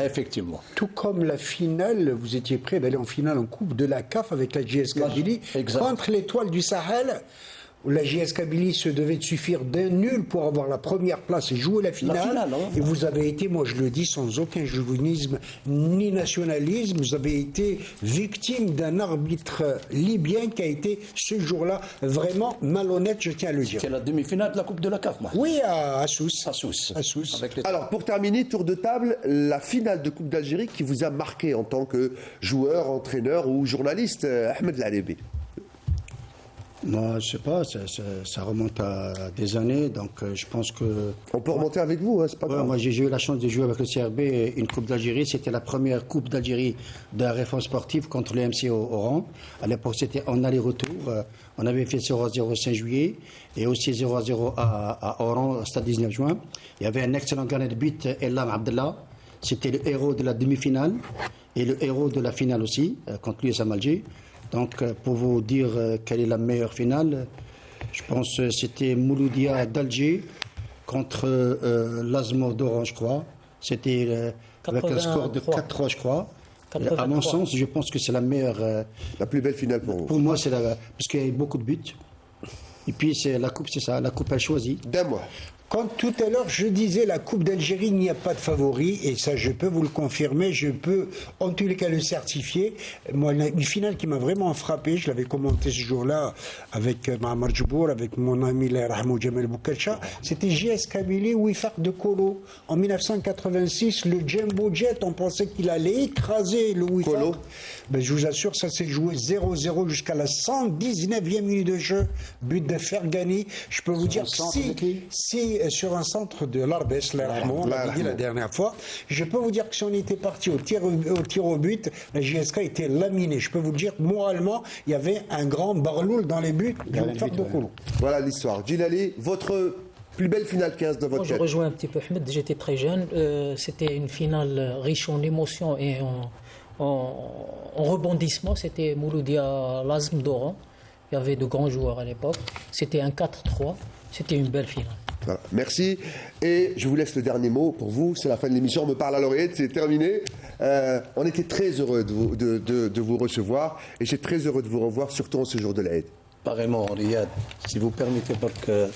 Speaker 2: Effectivement.
Speaker 4: Tout comme la finale, vous étiez prêt d'aller en finale en Coupe de la CAF avec la JS Kabylie contre l'Étoile du Sahel. La JS Kabylie se devait de suffire d'un nul pour avoir la première place et jouer la finale. Et vous avez été, moi je le dis sans aucun chauvinisme ni nationalisme, vous avez été victime d'un arbitre libyen qui a été ce jour-là vraiment malhonnête, je tiens à le dire.
Speaker 2: C'est la demi-finale de la Coupe de la CAF, moi.
Speaker 4: Oui, à Sousse.
Speaker 2: À Sousse.
Speaker 1: Alors, pour terminer, tour de table, la finale de Coupe d'Algérie qui vous a marqué en tant que joueur, entraîneur ou journaliste, Ahmed Larebi.
Speaker 6: Moi, je sais pas, ça remonte à des années, donc je pense que...
Speaker 1: On peut remonter avec vous, hein, c'est pas grave.
Speaker 6: Moi, j'ai eu la chance de jouer avec le CRB une Coupe d'Algérie. C'était la première Coupe d'Algérie de la réforme sportive contre le MCO Oran. À l'époque, c'était en aller-retour. On avait fait 0-0 au 5 juillet et aussi 0-0 à Oran, au stade 19 juin. Il y avait un excellent gardien de but, Elam Abdallah. C'était le héros de la demi-finale et le héros de la finale aussi, contre l'USM Alger. Donc, pour vous dire quelle est la meilleure finale, je pense que c'était Mouloudia d'Alger contre l'Azmo d'Oran, je crois. C'était avec un score de 4-3, je crois. 83. À mon sens, je pense que c'est la meilleure.
Speaker 1: La plus belle finale pour vous.
Speaker 6: Pour moi, c'est parce qu'il y a eu beaucoup de buts. Et puis, la coupe, c'est ça. La coupe a choisi.
Speaker 1: D'un mois.
Speaker 4: Quand tout à l'heure je disais la Coupe d'Algérie, il n'y a pas de favori, et ça je peux vous le confirmer, je peux en tous les cas le certifier. Moi, une finale qui m'a vraiment frappé, je l'avais commenté ce jour-là avec Mahamar Djibour, avec mon ami Rahmou Djamel Boukacha, c'était JS Kabylie Wifaq de Kolo. En 1986, le Jumbo Jet, on pensait qu'il allait écraser le Wifaq.
Speaker 1: Kolo.
Speaker 4: Ben, je vous assure, ça s'est joué 0-0 jusqu'à la 119e minute de jeu. But de Fergani. Je peux vous dire si sur un centre de l'Arbès, on l'a dit la dernière fois, je peux vous dire que si on était parti au tir au but, la JSK était laminée. Je peux vous dire que moralement, il y avait un grand barloul dans les buts du Wifaq de Kolo.
Speaker 1: Voilà l'histoire. Djilali, votre plus belle finale 15 de votre
Speaker 3: Moi, je rejoins un petit peu Ahmed, j'étais très jeune. C'était une finale riche en émotions et en rebondissement. C'était Mouloudia Lazm d'Oran. Il y avait de grands joueurs à l'époque. C'était un 4-3. C'était une belle finale.
Speaker 1: Voilà. Merci. Et je vous laisse le dernier mot pour vous. C'est la fin de l'émission. On me parle à l'oreillette, c'est terminé. On était très heureux de vous recevoir. Et j'ai très heureux de vous revoir, surtout en ce jour de l'Aïd.
Speaker 2: Pareillement, Riyad, si vous permettez pas que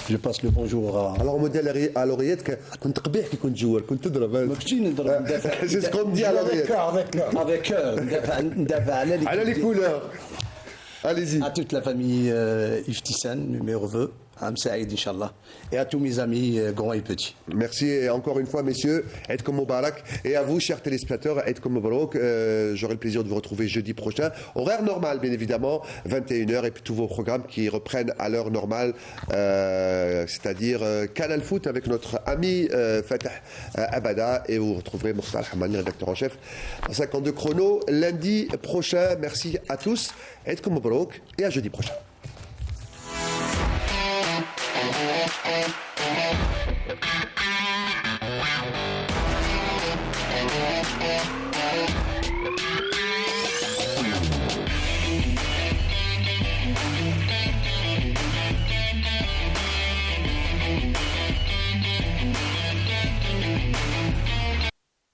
Speaker 2: je passe le bonjour à...
Speaker 1: Alors on me dit à l'oreillette que كنت قبيح كي كنت جوال كنت تضرب. C'est ce qu'on me dit à l'oreillette.
Speaker 2: Avec cœur,
Speaker 1: على les couleurs. Allez-y.
Speaker 2: À toute la famille Iftissane, numéro vœux, à Msaïd, Inch'Allah, et à tous mes amis grands et petits.
Speaker 1: Merci et encore une fois, messieurs, Aïdkom Moubarak. Et à vous, chers téléspectateurs, Aïdkom Moubarak. J'aurai le plaisir de vous retrouver jeudi prochain. Horaire normal, bien évidemment, 21h, et puis tous vos programmes qui reprennent à l'heure normale, c'est-à-dire Canal Foot avec notre ami Fatah Abada. Et vous retrouverez Mokhtar Hamani, rédacteur en chef, en 52 chrono, lundi prochain. Merci à tous. Aïdkom Moubarak et à jeudi prochain.
Speaker 8: Thank you.